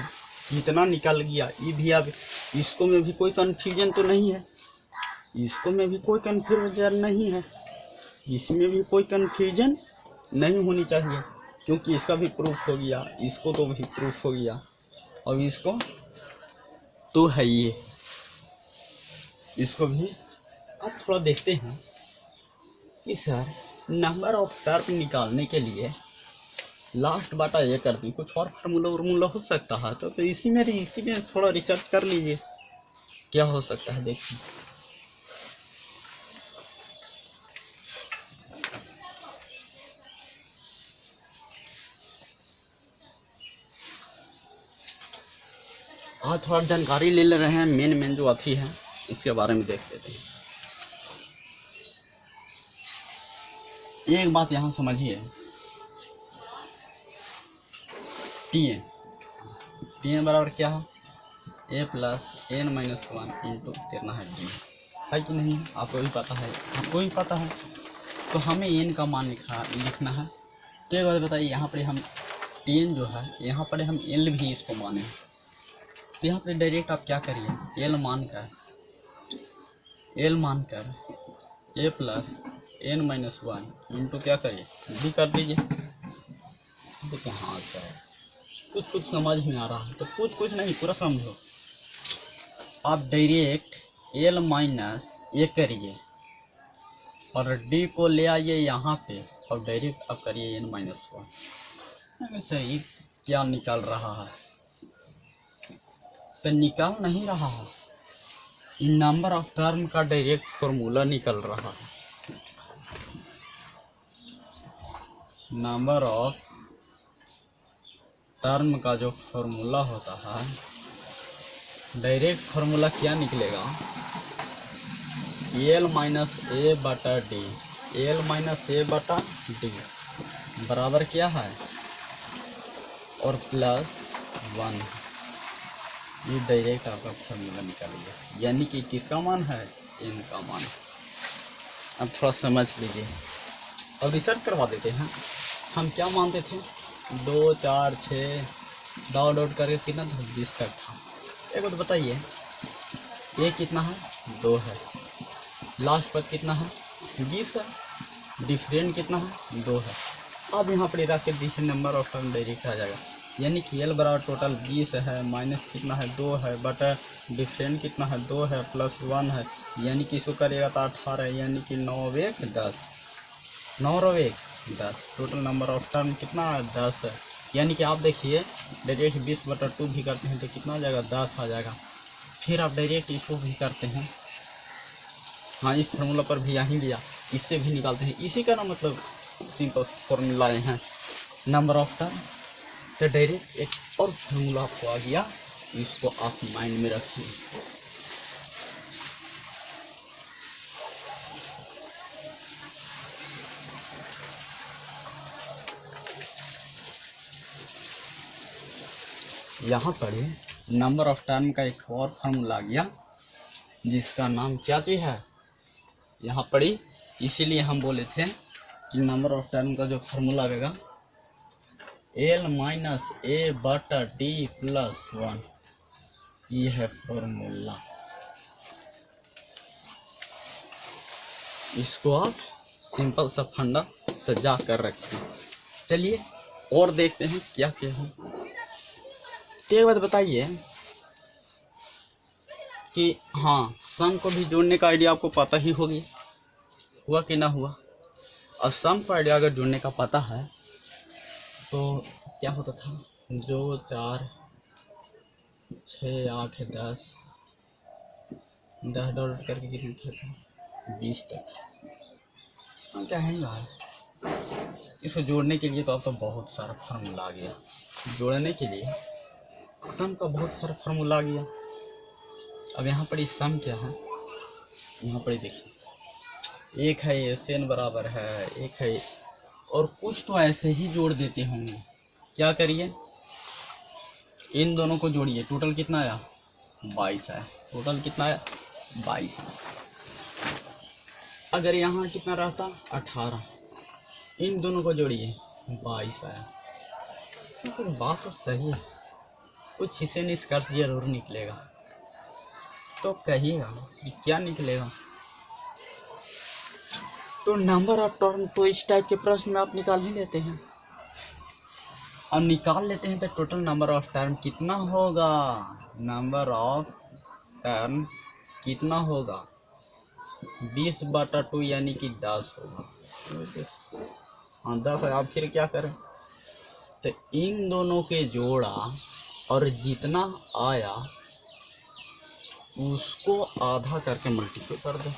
कितना निकल गया, ये भी अब इसको में भी कोई कन्फ्यूजन तो नहीं है, इसको में भी कोई कन्फ्यूजन नहीं है, इसमें भी कोई कन्फ्यूजन नहीं होनी चाहिए क्योंकि इसका भी प्रूफ हो गया, इसको तो भी प्रूफ हो गया और इसको तो है ये, इसको भी। अब थोड़ा देखते हैं कि सर नंबर ऑफ टर्म निकालने के लिए लास्ट बाटा ये कर दी, कुछ और फार्मूला हो सकता है तो इसी में थोड़ा रिसर्च कर लीजिए क्या हो सकता है। देखिए आज थोड़ा जानकारी ले रहे हैं, मेन जो अथी है इसके बारे में देख लेते हैं। एक बात यहाँ समझिए, टी एन बराबर क्या है, ए प्लस n माइनस 1 इंटू कितना है डी, है कि नहीं, आपको भी पता है, आपको भी पता है। तो हमें n का मान लिखना है। तो एक बात बताइए, यहाँ पर हम टेन जो है यहाँ पर हम l भी इसको माने, तो यहाँ पर डायरेक्ट आप क्या करिए, l मान कर a plus n minus 1 into क्या करिए भी कर दीजिए। देखिए हाँ सर कुछ समझ में आ रहा है, तो कुछ नहीं पूरा समझो। आप डायरेक्ट एल माइनस ए करिए और डी को ले आइए यहाँ पे और डायरेक्ट अब करिए एन माइनस वन। सही क्या निकल रहा है? तो निकल नहीं रहा है, नंबर ऑफ टर्म का डायरेक्ट फॉर्मूला निकल रहा है। नंबर ऑफ टर्म का जो फॉर्मूला होता है, डायरेक्ट फॉर्मूला क्या निकलेगा? एल माइनस ए बटा डी, एल माइनस ए बटा डी बराबर क्या है और प्लस वन। ये डायरेक्ट आपका फॉर्मूला निकल गया, यानी कि किसका मान है? एन का मान। अब थोड़ा समझ लीजिए, अब रिसर्च करवा देते हैं। हम क्या मानते थे? 2 4 6 डॉट करके कितना था? 20 तक था। एक बात बताइए, ये कितना है? 2 है। लास्ट पद कितना है? 20 है। डिफरेंट कितना है? 2 है। अब यहाँ पर रख के देखिए, नंबर ऑफ टर्म डायरेक्ट आ जाएगा, यानी कि एल बराबर टोटल 20 है, माइनस कितना है? 2 है, बटा डिफरेंट कितना है? 2 है, प्लस 1 है, यानी कि इसको करेगा तो 18, यानी कि 9 और 1 10, 9 और 1 10। टोटल नंबर ऑफ टर्म कितना है? 10 है। यानी कि आप देखिए डायरेक्ट 20/2 भी करते हैं तो कितना आ जाएगा? 10 आ जाएगा। फिर आप डायरेक्ट इसको भी करते हैं, हाँ इस फार्मूला पर भी यहीं दिया, इससे भी निकालते हैं। इसी का ना मतलब सिंपल फॉर्मूला है नंबर ऑफ टर्म। तो डायरेक्ट एक और फार्मूला आपको आ गया, इसको आप माइंड में रखिए। यहाँ पर नंबर ऑफ टर्म का एक और फार्मूला आ गया, जिसका नाम क्या चीज है? यहाँ पर इसीलिए हम बोले थे कि नंबर ऑफ टर्म का जो फार्मूला आएगा एल माइनस ए बटा डी प्लस 1, ये है फॉर्मूला। इसको आप सिंपल सा फंडा सजा कर रखिए। चलिए और देखते हैं क्या क्या है। एक बात बताइए कि हाँ, सम को भी जोड़ने का आइडिया आपको पता ही होगी, हुआ कि ना हुआ? और सम का आइडिया अगर जोड़ने का पता है तो क्या होता था? 2 4 6 8 10 डॉट करके कितना था? 20 तक। हम क्या है यार, इसको जोड़ने के लिए तो अब तो बहुत सारा फार्मूला आ गया। जोड़ने के लिए सम का बहुत सारा फार्मूला आ गया। अब यहाँ पर इस सम क्या है? यहाँ पर देखिए, एक है एस एन बराबर है, एक है, और कुछ तो ऐसे ही जोड़ देते होंगे। क्या करिए, इन दोनों को जोड़िए। टोटल कितना आया? 22 है। टोटल कितना आया? 22 है। अगर यहाँ कितना रहता? 18। इन दोनों को जोड़िए, 22 आया। तो बात तो सही है, कुछ इसे निष्कर्ष जरूर निकलेगा। तो कहिएगा कि क्या निकलेगा? तो नंबर ऑफ टर्म तो इस टाइप के प्रश्न में आप निकाल ही लेते हैं। अब निकाल लेते हैं तो टोटल नंबर ऑफ टर्म कितना होगा? नंबर ऑफ टर्म कितना होगा? 20/2 यानी कि 10 होगा। हाँ 10 है। अब फिर क्या करें? तो इन दोनों के जोड़ा और जितना आया उसको आधा करके मल्टीप्लाई कर दो।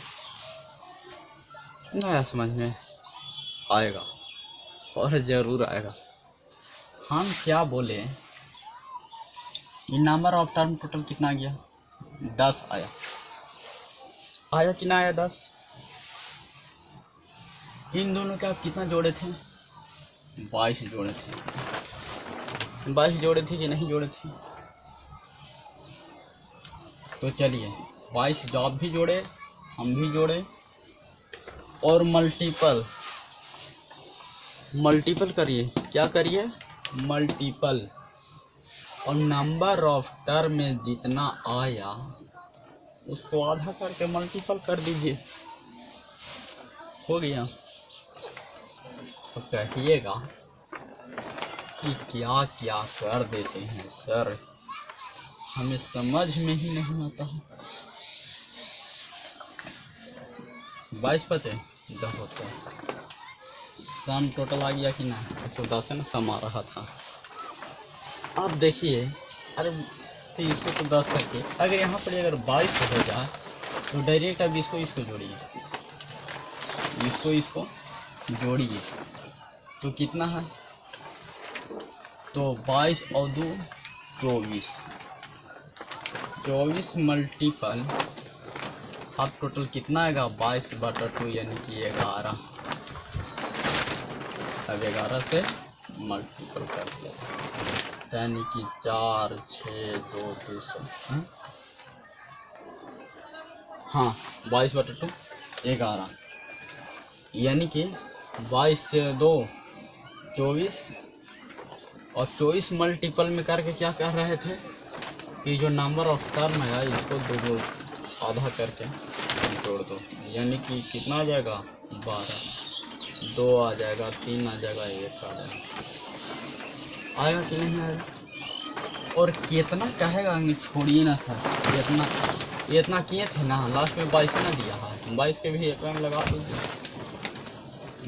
नया समझ में आएगा और ज़रूर आएगा। हम क्या बोले, ये नंबर ऑफ टर्म टोटल कितना गया? 10 आया। आया कि ना आया? 10। इन दोनों के आप कितना जोड़े थे? 22 जोड़े थे। 22 जोड़े थे कि नहीं जोड़े थे? तो चलिए 22 जो आप भी जोड़े, हम भी जोड़े, और मल्टीपल करिए। क्या करिए? मल्टीपल। और नंबर ऑफ टर्म में जितना आया उसको आधा करके मल्टीपल कर दीजिए, हो गया। तो कहिएगा कि क्या क्या कर देते हैं सर। हमें समझ में ही नहीं आता है। 22 बचे 10 होता है। सम टोटल आ गया कि ना, 110 है ना, सम आ रहा था। अब देखिए, अरे तो इसको तो 10 करके अगर यहाँ पर अगर 22 हो जाए तो डायरेक्ट अब इसको जोड़िए, इसको जोड़िए तो कितना है, तो 22 और 2 24, 24 मल्टीपल अब टोटल कितना आएगा, 22/2 यानी कि 11। अब 11 से मल्टीपल कर दिया यानी कि 4 6 2 200। हाँ 22/2 11 यानी कि 22 से 2 24 और 24 मल्टीपल में करके क्या कर रहे थे कि जो नंबर ऑफ टर्म है इसको दो आधा करके जोड़ दो, यानी कि कितना आ जाएगा 12, 2 आ जाएगा, 3 आ जाएगा, 1 आ जाएगा। आएगा कि नहीं आएगा। और कितना कहेगा, छोड़िए ना सर, इतना किए थे ना, लास्ट में 22 ना दिया है, 22 के भी एक रंग लगा दीजिए,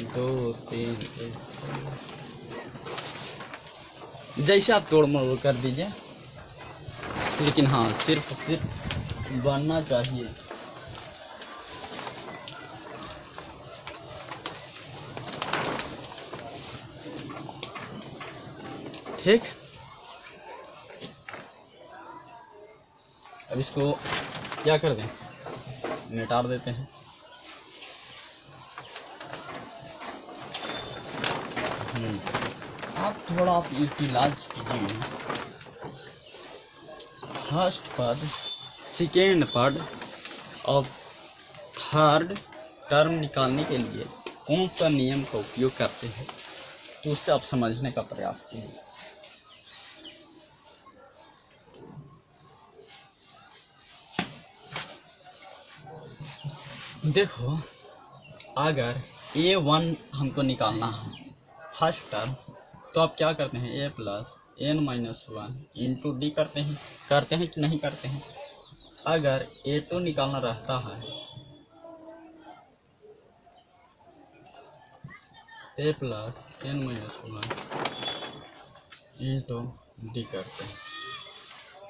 2 3 1 जैसे आप तोड़ मोड़ कर दीजिए, लेकिन हाँ सिर्फ बनना चाहिए। ठीक, अब इसको क्या कर दें, मिटा देते हैं। आप थोड़ा आप यूटिलाइज कीजिए, फर्स्ट पद, सेकेंड पद और थर्ड टर्म निकालने के लिए कौन सा नियम का उपयोग करते हैं, तो उससे आप समझने का प्रयास कीजिए। देखो, अगर A1 हमको निकालना है फर्स्ट टर्म, तो आप क्या करते हैं, A plus n-1 into D करते हैं कि नहीं करते हैं। अगर A2 निकालना रहता है A plus n-1 into D करते हैं,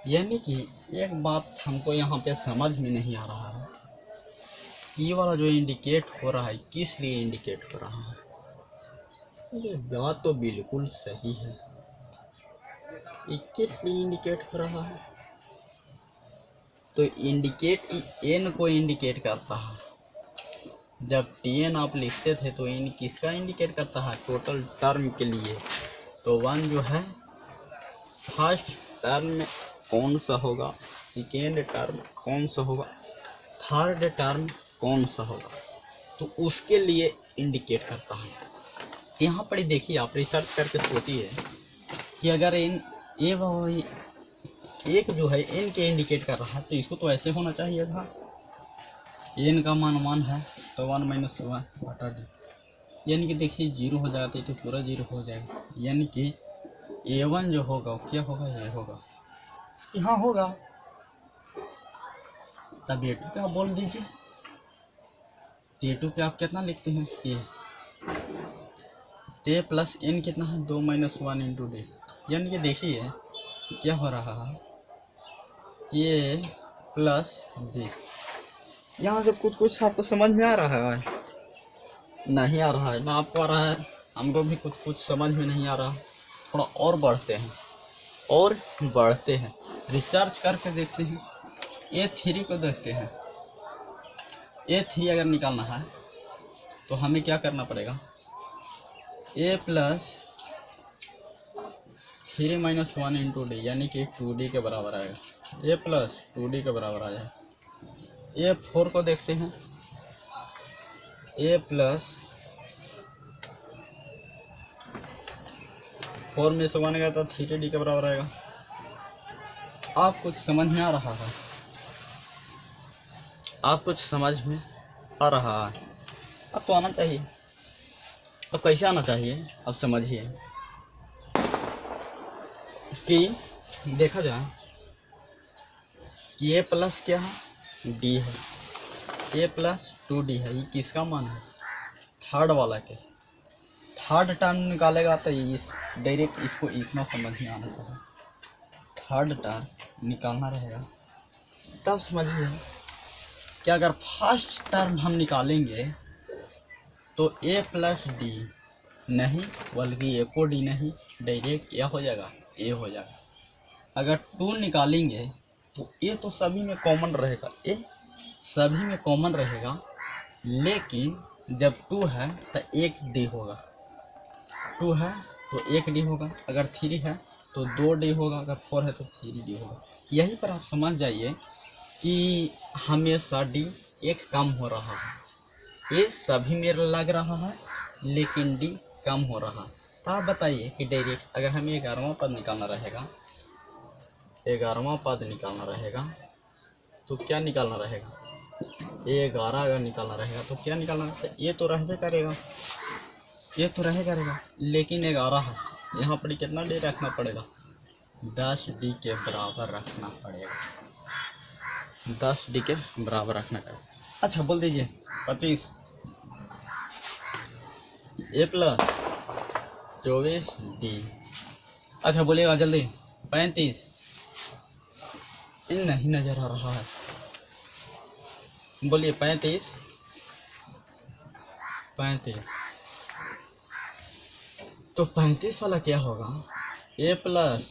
यानी कि एक बात हमको यहाँ पे समझ में नहीं आ रहा है, ये वाला जो इंडिकेट हो रहा है किस लिए इंडिकेट हो रहा है। ये बात तो बिल्कुल सही है, ये किस लिए इंडिकेट हो रहा है, तो इंडिकेट एन को इंडिकेट करता है। जब टीएन आप लिखते थे तो इन किसका इंडिकेट करता है, टोटल टर्म के लिए। तो 1 जो है फर्स्ट टर्म में कौन सा होगा, सेकेंड टर्म कौन सा होगा, थर्ड टर्म कौन सा होगा, तो उसके लिए इंडिकेट करता है। यहाँ पर देखिए, आप रिसर्च करके सोचिए कि अगर एक जो है एन के इंडिकेट कर रहा है, तो इसको तो ऐसे होना चाहिए था, एन का मान 1 है तो 1-1/d, यानी कि देखिए 0 हो जाती तो पूरा 0 हो जाएगा, यानी कि A1 जो होगा क्या होगा, ये होगा, यहाँ होगा। तब A2 क्या बोल दीजिए, A2 पे आप कितना लिखते हैं, A प्लस n कितना है, 2-1 इंटू डी, यानी कि देखिए क्या हो रहा है, A प्लस डी। यहाँ से कुछ आपको समझ में आ रहा है, नहीं आ रहा है ना, आपको आ रहा है, हमको भी कुछ समझ में नहीं आ रहा। थोड़ा और बढ़ते हैं, रिसर्च करके देखते हैं, A3 को देखते हैं। A3 अगर निकालना है तो हमें क्या करना पड़ेगा, A प्लस 3-1 इंटू डी, यानी कि 2D के बराबर आएगा, A प्लस 2D के बराबर आ जाएगा। A4 को देखते हैं, A प्लस 4 में से 1 गया तो 3D के बराबर आएगा। आप कुछ समझ में आ रहा है, आप कुछ समझ में आ रहा है, अब तो आना चाहिए। अब कैसे आना चाहिए, अब समझिए कि देखा जाए कि ए प्लस क्या है, डी है, ए प्लस 2d है। ये किसका मान है, थर्ड वाला के। थर्ड टर्म निकालेगा तो इस डायरेक्ट इसको इतना समझ में आना चाहिए, थर्ड टर्म निकालना रहेगा तब समझिए कि अगर फर्स्ट टर्म हम निकालेंगे तो ए प्लस डी नहीं, बल्कि ए को डी नहीं, डायरेक्ट क्या हो जाएगा, ए हो जाएगा। अगर 2 निकालेंगे तो ए तो सभी में कॉमन रहेगा, ए सभी में कॉमन रहेगा, लेकिन जब 2 है तो एक डी होगा, 2 है तो एक डी होगा, अगर 3 है तो 2 डी होगा, अगर 4 है तो 3 डी होगा। यहीं पर आप समझ जाइए कि हमेशा डी एक कम हो रहा है, ए सभी में लग रहा है लेकिन डी कम हो रहा है। तो आप बताइए कि डायरेक्ट अगर हमें 11वां पद निकालना रहेगा, 11वां पद निकालना रहेगा तो क्या निकालना रहेगा, 11 अगर निकालना रहेगा तो क्या निकालना रहेगा, ये तो रहबे करेगा, ये तो रहे करेगा, लेकिन 11 है, यहाँ पर कितना डी रखना पड़ेगा, 10 डी के बराबर रखना पड़ेगा, 10 डी के बराबर रखना पड़ेगा। अच्छा बोल दीजिए 25 ए प्लस 24 डी। अच्छा बोलिएगा जल्दी, 35 नहीं नजर आ रहा है, बोलिए 35 तो 35 वाला क्या होगा, ए प्लस,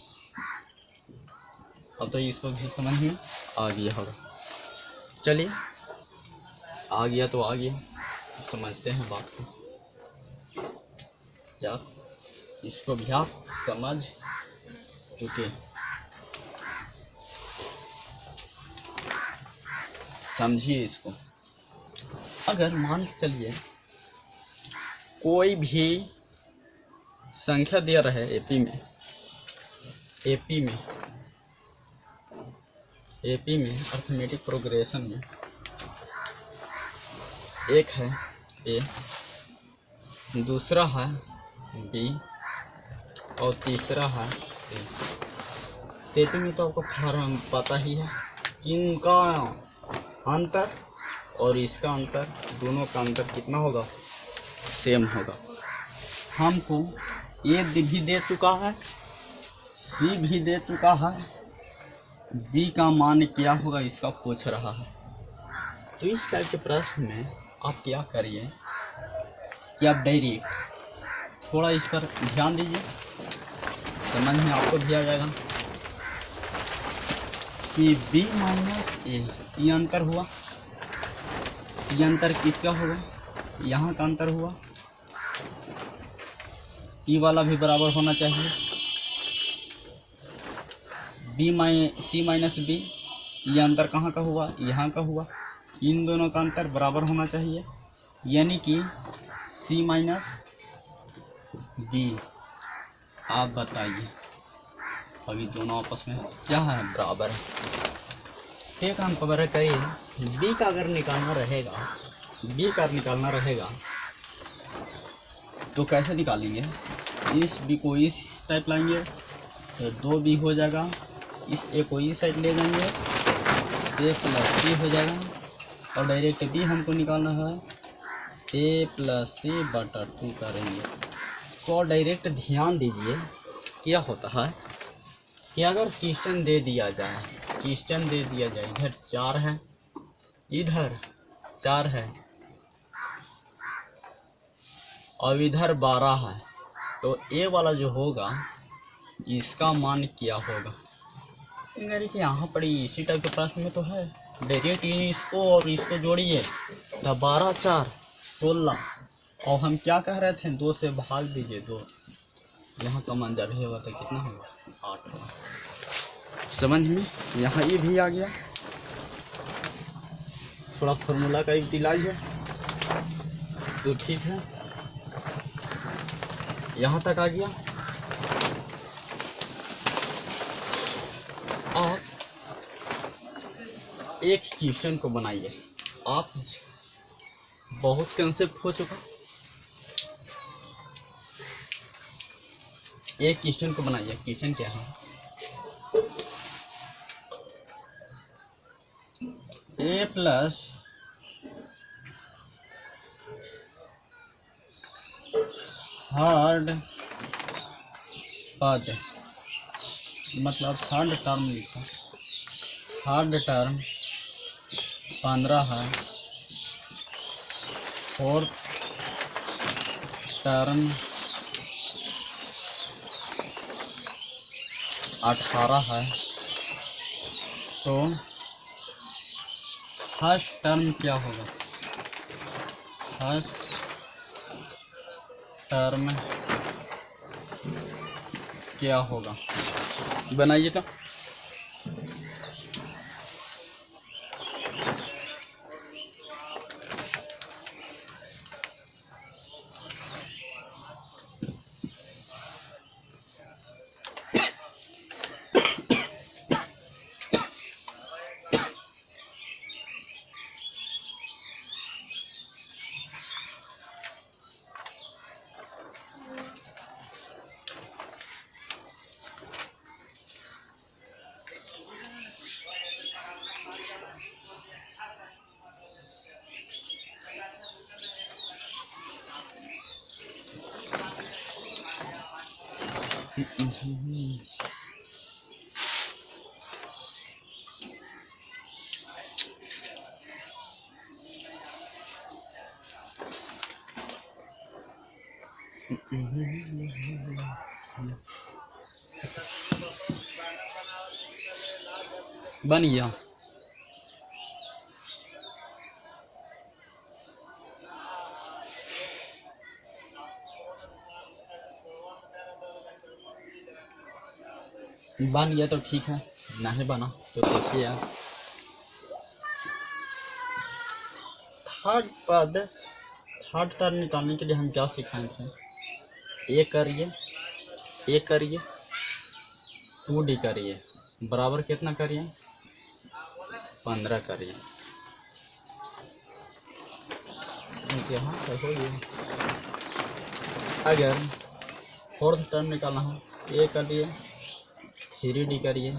अब तो इसको भी समझ में आ गया होगा। चलिए आ गया तो आ गया, समझते हैं बात को, क्या इसको भी आप समझ चुके, समझिए इसको। अगर मान के चलिए कोई भी संख्या दिया रहे एपी में अर्थमेटिक प्रोग्रेशन में, एक है ए, दूसरा है बी और तीसरा है सी। एपी में तो आपको फॉर्म पता ही है कि इनका अंतर और इसका अंतर, दोनों का अंतर कितना होगा, सेम होगा। हमको ए भी दे चुका है, सी भी दे चुका है, बी का मान क्या होगा इसका पूछ रहा है। तो इस टाइप के प्रश्न में आप क्या करिए कि आप डायरेक्ट थोड़ा इस पर ध्यान दीजिए, समझ में आपको भी आ जाएगा कि b माइनस ए, ये अंतर हुआ, ये अंतर किसका होगा, यहाँ का अंतर हुआ, ई वाला भी बराबर होना चाहिए, सी माइनस बी, ये अंतर कहाँ का हुआ, यहाँ का हुआ, इन दोनों का अंतर बराबर होना चाहिए, यानी कि सी माइनस बी। आप बताइए अभी दोनों आपस में क्या है, बराबर है। एक हम खबर करिए बी का अगर निकालना रहेगा, तो कैसे निकालेंगे, इस बी को इस टाइप लाएंगे तो 2b हो जाएगा, इस ए को इस साइड ले जाएंगे ए प्लस बी हो जाएगा, और डायरेक्ट बी हमको निकालना है, ए प्लस सी बटा 2 करेंगे। तो डायरेक्ट ध्यान दीजिए क्या होता है कि अगर क्वेश्चन दे दिया जाए, इधर 4 है, इधर 4 है और इधर 12 है, तो ए वाला जो होगा इसका मान क्या होगा। यानी कि यहाँ पर इसी टाइप के प्रश्न में तो है, डायरेक्ट इसको और इसको जोड़िए तो 12 4 16, और हम क्या कह रहे थे 2 से भाग दीजिए, 2 यहाँ का मान जब होगा तो कितना होगा 8 होगा। समझ में यहाँ ये भी आ गया, थोड़ा फॉर्मूला का यूटिलाइज है तो ठीक है, यहाँ तक आ गया। आप एक क्वेश्चन को बनाइए, आप बहुत कंसेप्ट हो चुका, एक क्वेश्चन को बनाइए। क्वेश्चन क्या है, ए प्लस थर्ड पद, मतलब थर्ड टर्म लिखा, थर्ड टर्म 15 है, फोर्थ टर्म 18 है। तो फर्स्ट टर्म क्या होगा? फर्स्ट टर्म क्या होगा, बनाइए तो। बन गया। बन गया तो ठीक है, नहीं बना तो देखिए यार। थर्ड पद, थर्ड टर्म निकालने के लिए हम क्या सिखाए थे? ए करिए, ए करिए, 2d करिए, बराबर कितना करिए? 15 करिए। यहाँ से हो गया। अगर फोर्थ टर्म निकालना है, ए करिए, 3d करिए,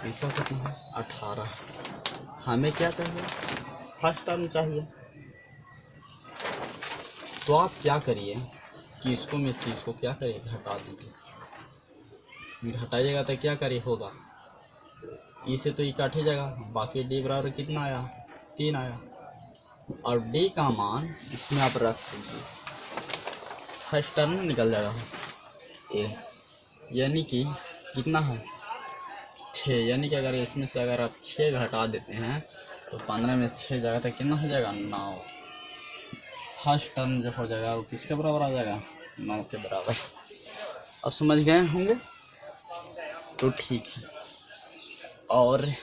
ऐसा कितना है? 18। हमें क्या चाहिए? फर्स्ट टर्म चाहिए। तो आप क्या करिए कि इसको में से इसको क्या करिए, घटा दीजिए। घटाइएगा तो क्या करिए होगा, इसे तो ये काटे जाएगा, बाकी डी बराबर कितना आया? 3 आया। और डी का मान इसमें आप रख दीजिए, फर्स्ट टर्म में निकल जाएगा ए, यानी कि कितना है? 6। यानी कि अगर इसमें से अगर आप 6 घटा देते हैं तो 15 में 6 जाएगा तो कितना हो जाएगा? 9। फर्स्ट टर्म जब हो जाएगा वो किसके बराबर आ जाएगा? 9 के बराबर। अब समझ गए होंगे तो ठीक है। और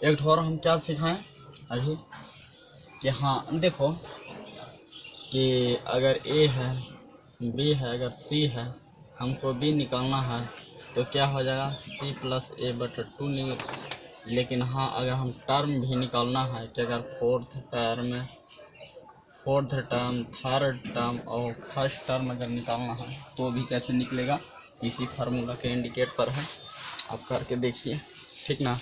एक और हम क्या सिखाएं अभी कि हाँ देखो कि अगर ए है, बी है, अगर सी है, हमको बी निकालना है तो क्या हो जाएगा? सी प्लस ए बटा 2। लेकिन हाँ अगर हम टर्म भी निकालना है कि अगर फोर्थ टर्म, थर्ड टर्म और फर्स्ट टर्म अगर निकालना है तो भी कैसे निकलेगा? इसी फार्मूला के इंडिकेट पर है, आप करके देखिए, ठीक ना।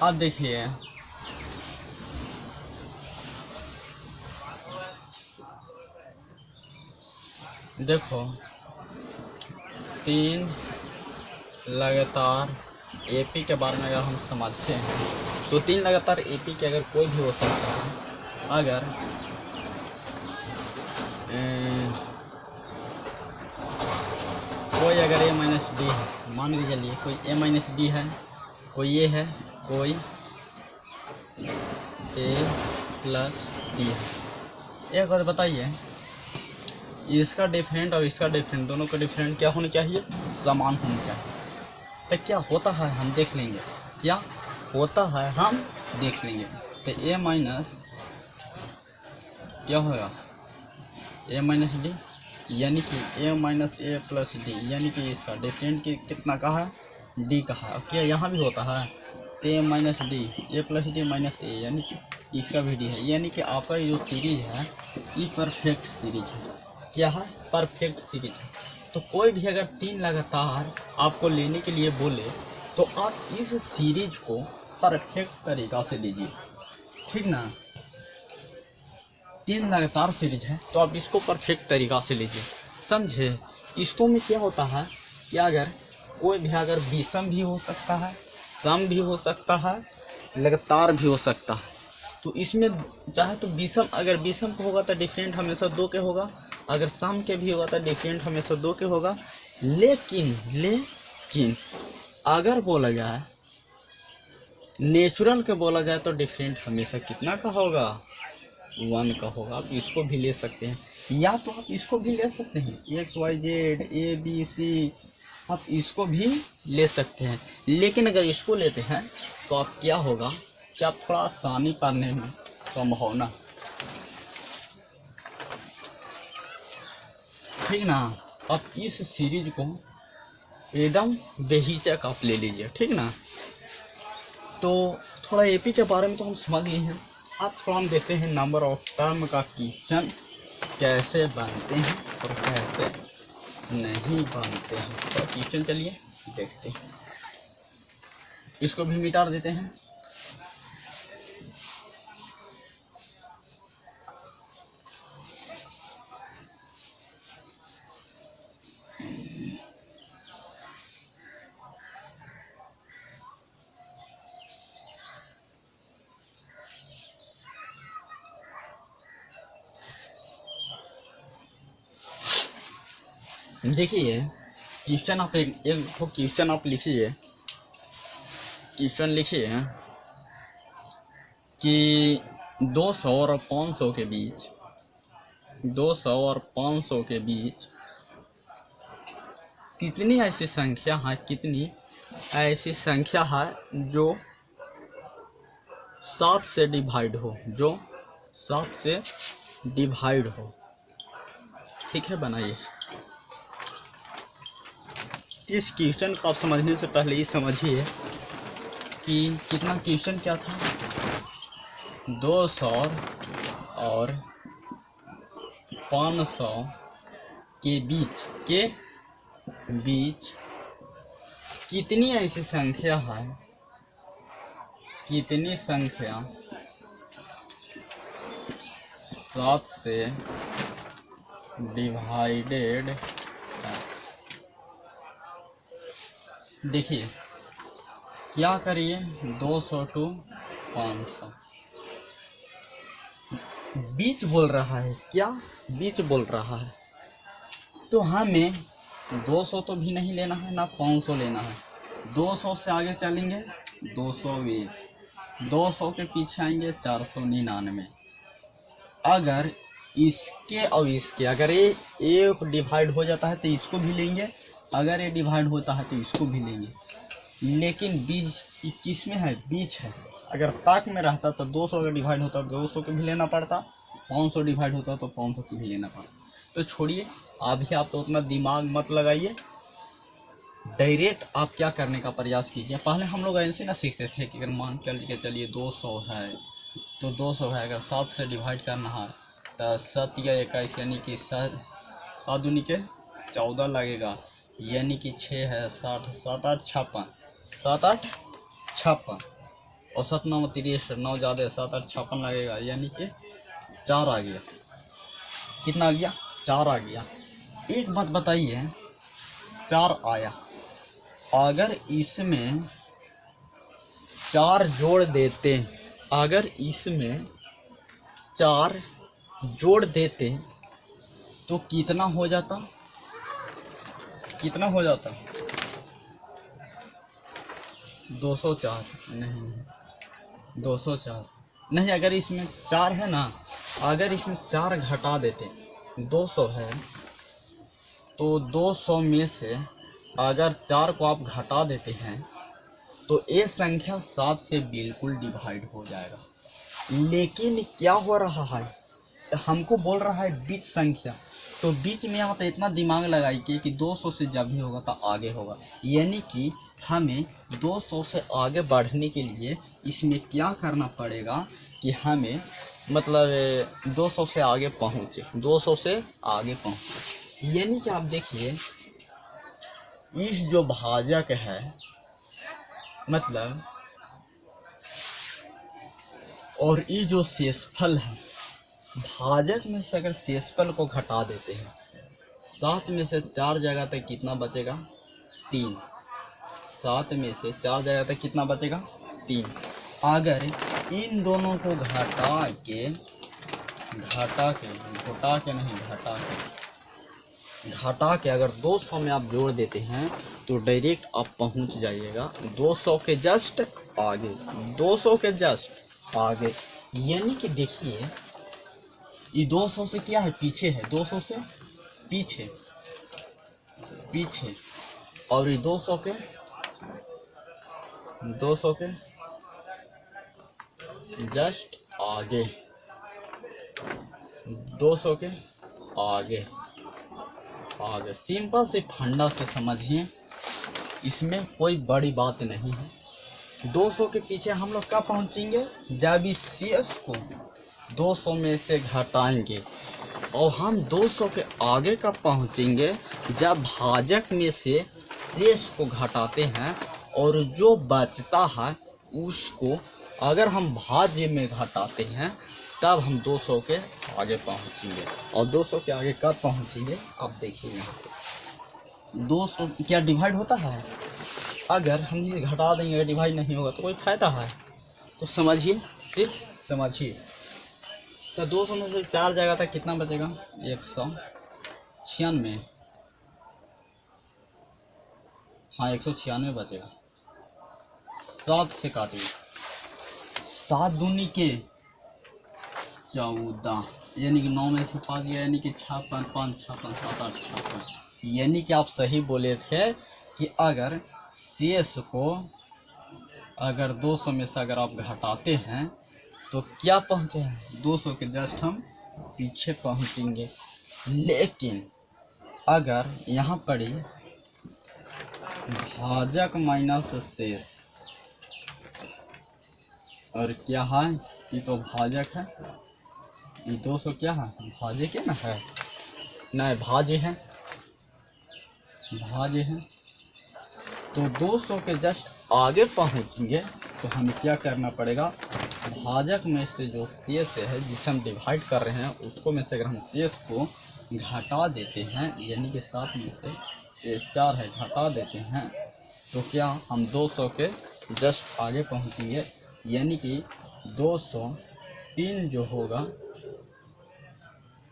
अब देखिए देखो 3 लगातार एपी के बारे में अगर हम समझते हैं तो 3 लगातार एपी के अगर कोई भी हो सकता है। अगर कोई अगर ए माइनस डी है, मान के चलिए कोई ए माइनस डी है, कोई ए है, कोई ए प्लस डी है। एक बात बताइए, इसका डिफरेंट और इसका डिफरेंट, दोनों का डिफरेंट क्या होना चाहिए? समान होना चाहिए। तो क्या होता है हम देख लेंगे, क्या होता है हम देख लेंगे। तो ए माइनस क्या होगा? ए माइनस डी, यानी कि ए माइनस ए प्लस डी, यानी कि इसका डिफरेंट की कितना का है? डी का है। क्या यहाँ भी होता है? तो ए माइनस डी, ए प्लस डी माइनस ए, यानी कि इसका भी डी है। यानी कि आपका जो सीरीज है ये परफेक्ट सीरीज है। क्या है? परफेक्ट सीरीज है। तो कोई भी अगर 3 लगातार आपको लेने के लिए बोले तो आप इस सीरीज को परफेक्ट तरीक़ा से लीजिए, ठीक ना। 3 लगातार सीरीज है तो आप इसको परफेक्ट तरीक़ा से लीजिए, समझे। इसको में क्या होता है कि अगर कोई भी अगर विषम भी हो सकता है, सम भी हो सकता है, लगातार भी हो सकता है। तो इसमें चाहे तो विषम, अगर विषम का होगा तो डिफरेंट हमेशा 2 के होगा, अगर सम के भी होगा तो डिफरेंट हमेशा 2 के होगा। लेकिन अगर बोला जाए नेचुरल के बोला जाए तो डिफरेंट हमेशा कितना का होगा? 1 का होगा। आप इसको भी ले सकते हैं, या तो आप इसको भी ले सकते हैं, X Y Z A B C, आप इसको भी ले सकते हैं। लेकिन अगर इसको लेते हैं तो आप क्या होगा कि आप थोड़ा आसानी करने में संभावना, ठीक ना। आप इस सीरीज को एकदम बेहिचक आप ले लीजिए, ठीक ना। तो थोड़ा एपी के बारे में तो हम समझ गए हैं। अब थोड़ा हम देखते हैं नंबर ऑफ टर्म का क्वेश्चन कैसे बनते हैं और कैसे नहीं बनते हैं। तो क्वेश्चन चलिए देखते हैं। इसको भी मिटा देते हैं। देखिए क्वेश्चन आप एक क्वेश्चन आप लिखिए, क्वेश्चन लिखिए कि 200 और 500 के बीच, 200 और 500 के बीच कितनी ऐसी संख्या है, कितनी ऐसी संख्या है जो 7 से डिवाइड हो, जो 7 से डिवाइड हो। ठीक है, बनाइए। इस क्वेश्चन को आप समझने से पहले ये समझिए कि कितना क्वेश्चन क्या था, 200 और 500 के बीच कितनी ऐसी संख्या है, कितनी संख्या 7 से डिवाइडेड है। देखिए क्या करिए, 200 टू 500 बीच बोल रहा है, क्या बीच बोल रहा है। तो हमें 200 तो भी नहीं लेना है ना 500 लेना है। 200 से आगे चलेंगे 220, 200 के पीछे आएंगे 499। अगर इसके और इसके अगर ये डिवाइड हो जाता है तो इसको भी लेंगे, अगर ये डिवाइड होता है तो इसको भी लेंगे। लेकिन बीच किस में है, बीच है। अगर ताक में रहता तो 200 अगर डिवाइड होता तो 200 को भी लेना पड़ता, 500 डिवाइड होता तो 500 को भी लेना पड़ता। तो छोड़िए, अभी आप तो उतना दिमाग मत लगाइए, डायरेक्ट आप क्या करने का प्रयास कीजिए। पहले हम लोग ऐसे ना सीखते थे कि अगर मान कर चलिए 200 है तो 200 है, अगर 7 से डिवाइड करना है तो 7 या 21, यानी कि 7 दूनी के 14 लगेगा, यानी कि 6 है 60, 7 8 56, 7 8 56 और 7 9 63, 9 ज़्यादा 7 8 56 लगेगा, यानी कि 4 आ गया। कितना आ गया? 4 आ गया। एक बात बताइए, 4 आया, अगर इसमें 4 जोड़ देते, अगर इसमें 4 जोड़ देते तो कितना हो जाता? कितना हो जाता? 204 नहीं, 204 नहीं। अगर इसमें 4 है ना, अगर इसमें 4 घटा देते, 200 है, तो 200 में से अगर 4 को आप घटा देते हैं तो ये संख्या 7 से बिल्कुल डिवाइड हो जाएगा। लेकिन क्या हो रहा है, हमको बोल रहा है बीच संख्या, तो बीच में आप इतना दिमाग लगाइए कि 200 से जब भी होगा तो आगे होगा, यानी कि हमें 200 से आगे बढ़ने के लिए इसमें क्या करना पड़ेगा कि हमें मतलब 200 से आगे पहुँचे, 200 से आगे पहुँचे। यानी कि आप देखिए, इस जो भाजक है, मतलब और ये जो शेषफल है, भाजक में से अगर शेषफल को घटा देते हैं, 7 में से 4 जगह तक कितना बचेगा? 3। 7 में से 4 जगह तक कितना बचेगा? 3। अगर इन दोनों को घटा के अगर 200 में आप जोड़ देते हैं तो डायरेक्ट आप पहुंच जाइएगा 200 के जस्ट आगे, 200 के जस्ट आगे। यानी कि देखिए, ये 200 से क्या है? पीछे है, 200 से पीछे, और ये 200 के जस्ट आगे, 200 के आगे। सिंपल से फंडा से समझिए, इसमें कोई बड़ी बात नहीं है। 200 के पीछे हम लोग कब पहुंचेंगे? जब इस शेष को 200 में से घटाएंगे, और हम 200 के आगे कब पहुंचेंगे? जब भाजक में से शेष को घटाते हैं और जो बचता है उसको अगर हम भाज्य में घटाते हैं, तब हम 200 के आगे पहुंचेंगे। और 200 के आगे कब पहुंचेंगे आप देखिए, यहाँ पे 200 क्या डिवाइड होता है? अगर हम ये घटा देंगे, डिवाइड नहीं होगा तो कोई फायदा है? तो समझिए, सिर्फ समझिए। तो 200 में से 4 जगह तक कितना बचेगा? 196। हाँ, 196 बचेगा। 7 से काटिए, 7 दूनी के 14, यानी कि 9 में से 5 गया, यानी कि 56, 5 56 7 8 56। यानी कि आप सही बोले थे कि अगर शेष को अगर 200 में से अगर आप घटाते हैं तो क्या पहुँचे हैं? 200 के जस्ट हम पीछे पहुँचेंगे। लेकिन अगर यहाँ पर ही भाजक माइनस शेष, और क्या है? ये तो भाजक है, ये 200 क्या है? भाजक है ना, है नहीं, भाज्य है। तो 200 के जस्ट आगे पहुँचेंगे तो हमें क्या करना पड़ेगा? भाजक में से जो शेष है जिसे हम डिवाइड कर रहे हैं, उसको में से अगर हम शेष को घटा देते हैं, यानी कि 7 में से शेष 4 है, घटा देते हैं, तो क्या हम 200 के जस्ट आगे पहुँचेंगे। यानी कि 203 जो होगा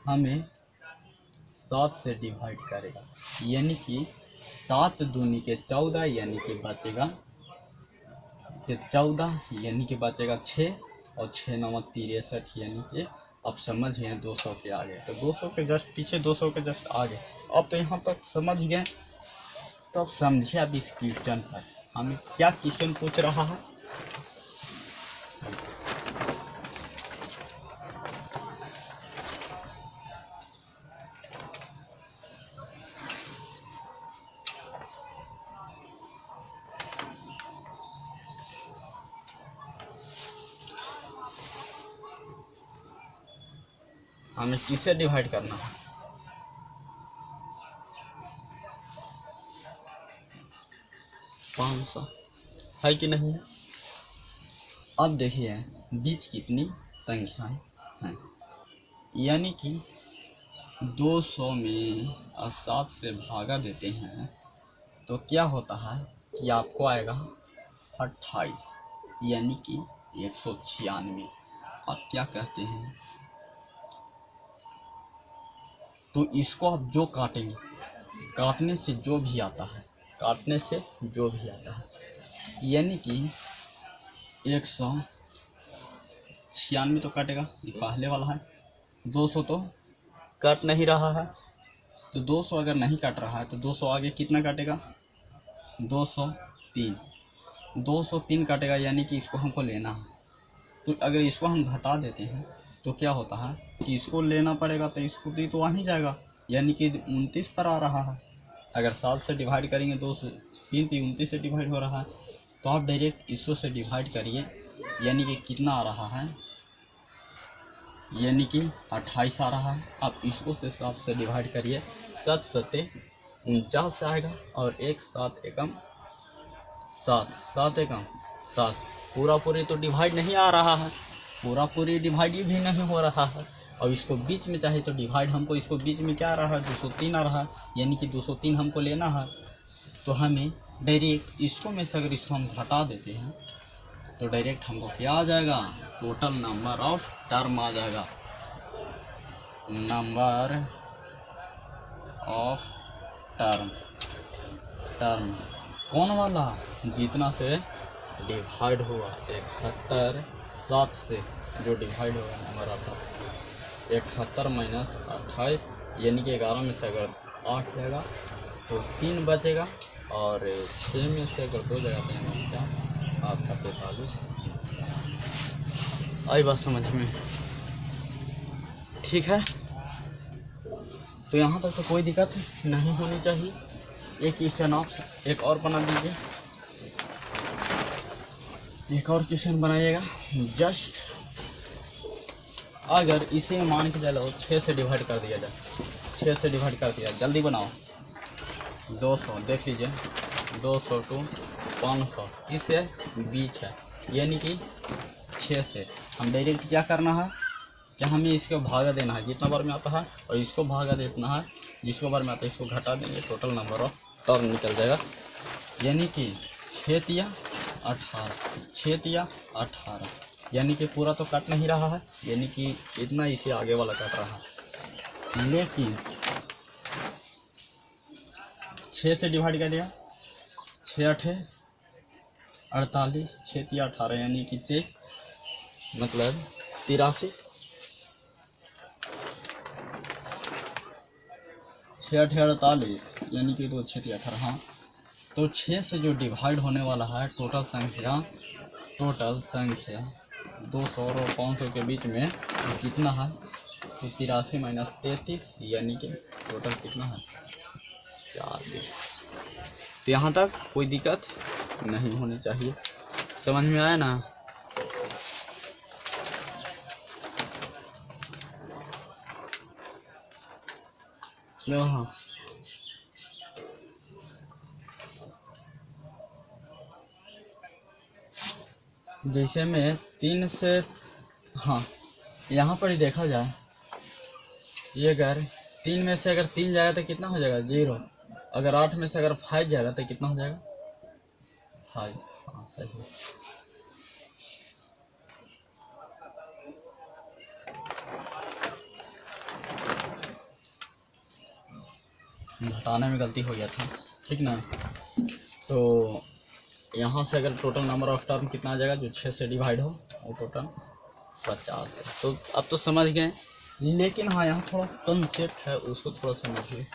हमें 7 से डिवाइड करेगा, यानी कि 7 दूनी के 14, यानी कि बचेगा 14, यानी कि बचेगा 6, और 6 9 63, यानी कि अब समझ गए 200 के आगे। तो 200 के जस्ट पीछे, 200 के जस्ट आगे। अब तो यहाँ तक समझ गए, तो अब समझिए अब इस क्वेश्चन पर हमें क्या क्वेश्चन पूछ रहा है। हमें किसे डिवाइड करना है? 500 है कि नहीं है? अब देखिए बीच कितनी संख्याएं हैं, यानी कि 200 में 7 से भागा देते हैं तो क्या होता है कि आपको आएगा 28, यानी कि 196। आप क्या कहते हैं, तो इसको आप जो काटेंगे, काटने से जो भी आता है, काटने से जो भी आता है, यानी कि 196 तो काटेगा, ये पहले वाला है। 200 तो काट नहीं रहा है, तो 200 अगर नहीं काट रहा है तो 200 आगे कितना काटेगा, 203। 203 काटेगा, यानी कि इसको हमको लेना है। तो अगर इसको हम घटा देते हैं तो क्या होता है कि इसको लेना पड़ेगा, तो इसको भी तो आ ही जाएगा, यानी कि 29 पर आ रहा है। अगर 7 से डिवाइड करेंगे, 203 तो 29 से डिवाइड हो रहा है, तो आप डायरेक्ट इसको से डिवाइड करिए, यानी कि कितना आ रहा है, यानी कि 28 आ रहा है। आप इसको से 7 से डिवाइड करिए, 7 सत्ते 49 आएगा, और 1 7 एकम 7, 7 एकम 7। पूरा पूरी तो डिवाइड नहीं आ रहा है, पूरा पूरी डिवाइड भी नहीं हो रहा है। और इसको बीच में चाहिए तो डिवाइड हमको, इसको बीच में क्या आ रहा है, 203 आ रहा है, यानी कि 203 हमको लेना है। तो हमें डायरेक्ट इसको में से अगर इसको हम घटा देते हैं तो डायरेक्ट हमको क्या आ जाएगा, टोटल नंबर ऑफ टर्म आ जाएगा। नंबर ऑफ टर्म, टर्म कौन वाला, जितना से डिवाइड हुआ, 71 7 से जो डिवाइड हुआ नंबर ऑफ टर्म, 71 माइनस 28, यानी कि 11 में से अगर 8 जाएगा तो 3 बचेगा, और 6 में से अगर 2 जाएगा तो यहाँ आपका 43। आई बात समझ में, ठीक है। तो यहाँ तक तो कोई दिक्कत नहीं होनी चाहिए। एक क्वेश्चन आप एक और बना दीजिए, एक और क्वेश्चन बनाइएगा। जस्ट अगर इसे मान के चलो 6 से डिवाइड कर दिया जाए, 6 से डिवाइड कर दिया, जल्दी बनाओ। 200 देख लीजिए, 200 टू 500 इससे बीच है, यानी कि 6 से हम डायरेक्ट क्या करना है कि हमें इसको भागा देना है जितना बार में आता है, और इसको भागा देना है जिसको बार में आता है, इसको घटा देंगे, टोटल नंबर ऑफ टर्म निकल जाएगा। यानी कि 6 तिया 18, 6 तिया 18, यानी कि पूरा तो कट नहीं रहा है, यानी कि इतना इसे आगे वाला कट रहा है। लेकिन 6 से डिवाइड कर दिया, 6 8 48, 6 तिया 18, यानी कि 23, मतलब 83। 6 8 48, यानी कि 2 6 18। हाँ, तो 6 से जो डिवाइड होने वाला है टोटल संख्या 200 और 500 के बीच में कितना है, तो 83 माइनस 33, यानी कि टोटल कितना है, 40। तो यहाँ तक कोई दिक्कत नहीं होनी चाहिए, समझ में आया ना। लो हाँ, जैसे में 3 से, हाँ यहाँ पर ही देखा जाए, ये अगर 3 में से अगर 3 जाएगा तो कितना हो जाएगा, 0। अगर 8 में से अगर 5 जाएगा तो कितना हो जाएगा, 5। हाँ सही। घटाने में गलती हो गया था, ठीक ना। तो यहाँ से अगर टोटल नंबर ऑफ टर्म कितना आ जाएगा, जो 6 से डिवाइड हो, वो टोटल 50 है। तो अब तो समझ गए, लेकिन हाँ यहाँ थोड़ा कंसेप्ट है, उसको थोड़ा समझिए।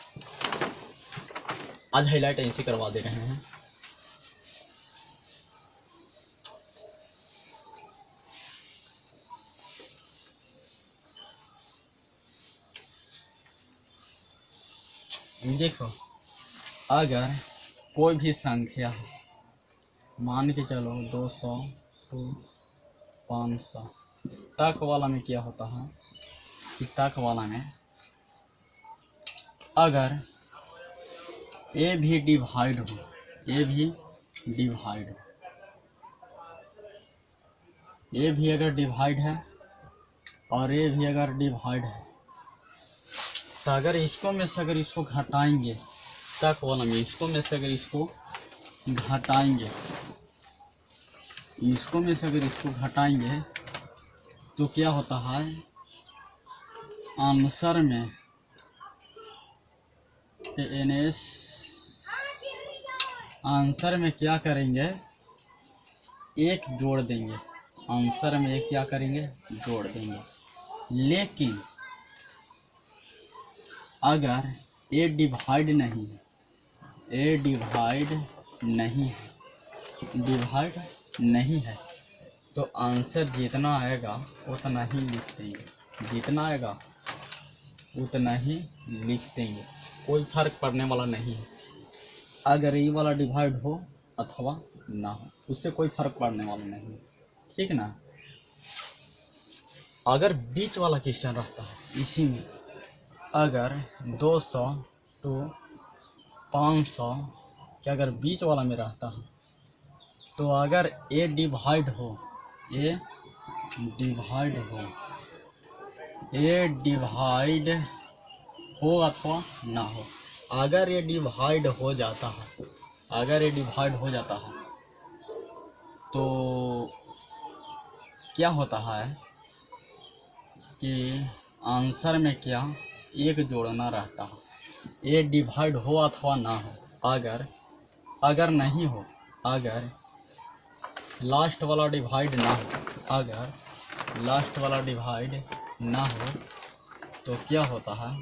आज हाईलाइट ऐसे करवा दे रहे हैं। देखो, अगर कोई भी संख्या है, मान के चलो 200 टू 500, तक वाला में क्या होता है कि तक वाला में अगर ए भी डिवाइड हो, ए भी डिवाइड हो, ये भी अगर डिवाइड है और ये भी अगर डिवाइड है, तो अगर इसको में से अगर इसको घटाएंगे, तक वाला में इसको में से अगर इसको घटाएंगे, इसको में से अगर इसको घटाएंगे तो क्या होता है, आंसर में NS आंसर में क्या करेंगे, एक जोड़ देंगे। आंसर में एक क्या करेंगे, जोड़ देंगे। लेकिन अगर ए डिवाइड नहीं है, ए डिवाइड नहीं है, डिवाइड नहीं है, तो आंसर जितना आएगा उतना ही लिख देंगे, जितना आएगा उतना ही लिख देंगे, कोई फर्क पड़ने वाला नहीं है। अगर ये वाला डिवाइड हो अथवा ना हो, उससे कोई फर्क पड़ने वाला नहीं है, ठीक ना। अगर बीच वाला क्वेश्चन रहता है, इसी में अगर 200 तो 500 क्या अगर बीच वाला में रहता है, तो अगर ए डिवाइड हो, ए डिवाइड हो, ए डिवाइड हो अथवा ना हो, अगर ये डिवाइड हो जाता है, अगर ये डिवाइड हो जाता है तो क्या होता है कि आंसर में क्या एक जोड़ना रहता है। ये डिवाइड हो अथवा ना हो, अगर नहीं हो, अगर लास्ट वाला डिवाइड ना हो, अगर लास्ट वाला डिवाइड ना हो, तो क्या होता है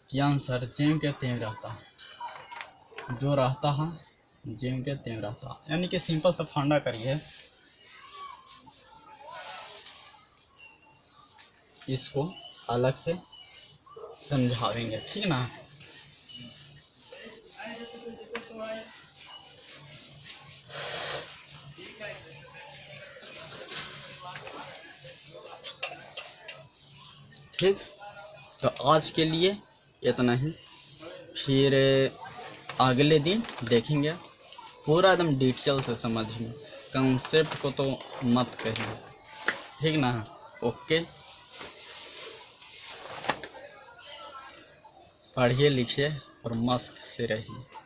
कि आंसर जेम के तेम रहता है, जो रहता है जेम के तेम रहता है। यानी कि सिंपल सा फंडा करिए, इसको अलग से समझावेंगे, ठीक ना। ठीक, तो आज के लिए इतना ही, फिर अगले दिन देखेंगे पूरा एकदम डिटेल से समझिए, कंसेप्ट को तो मत कहिए, ठीक ना। ओके, पढ़िए लिखिए और मस्त से रहिए।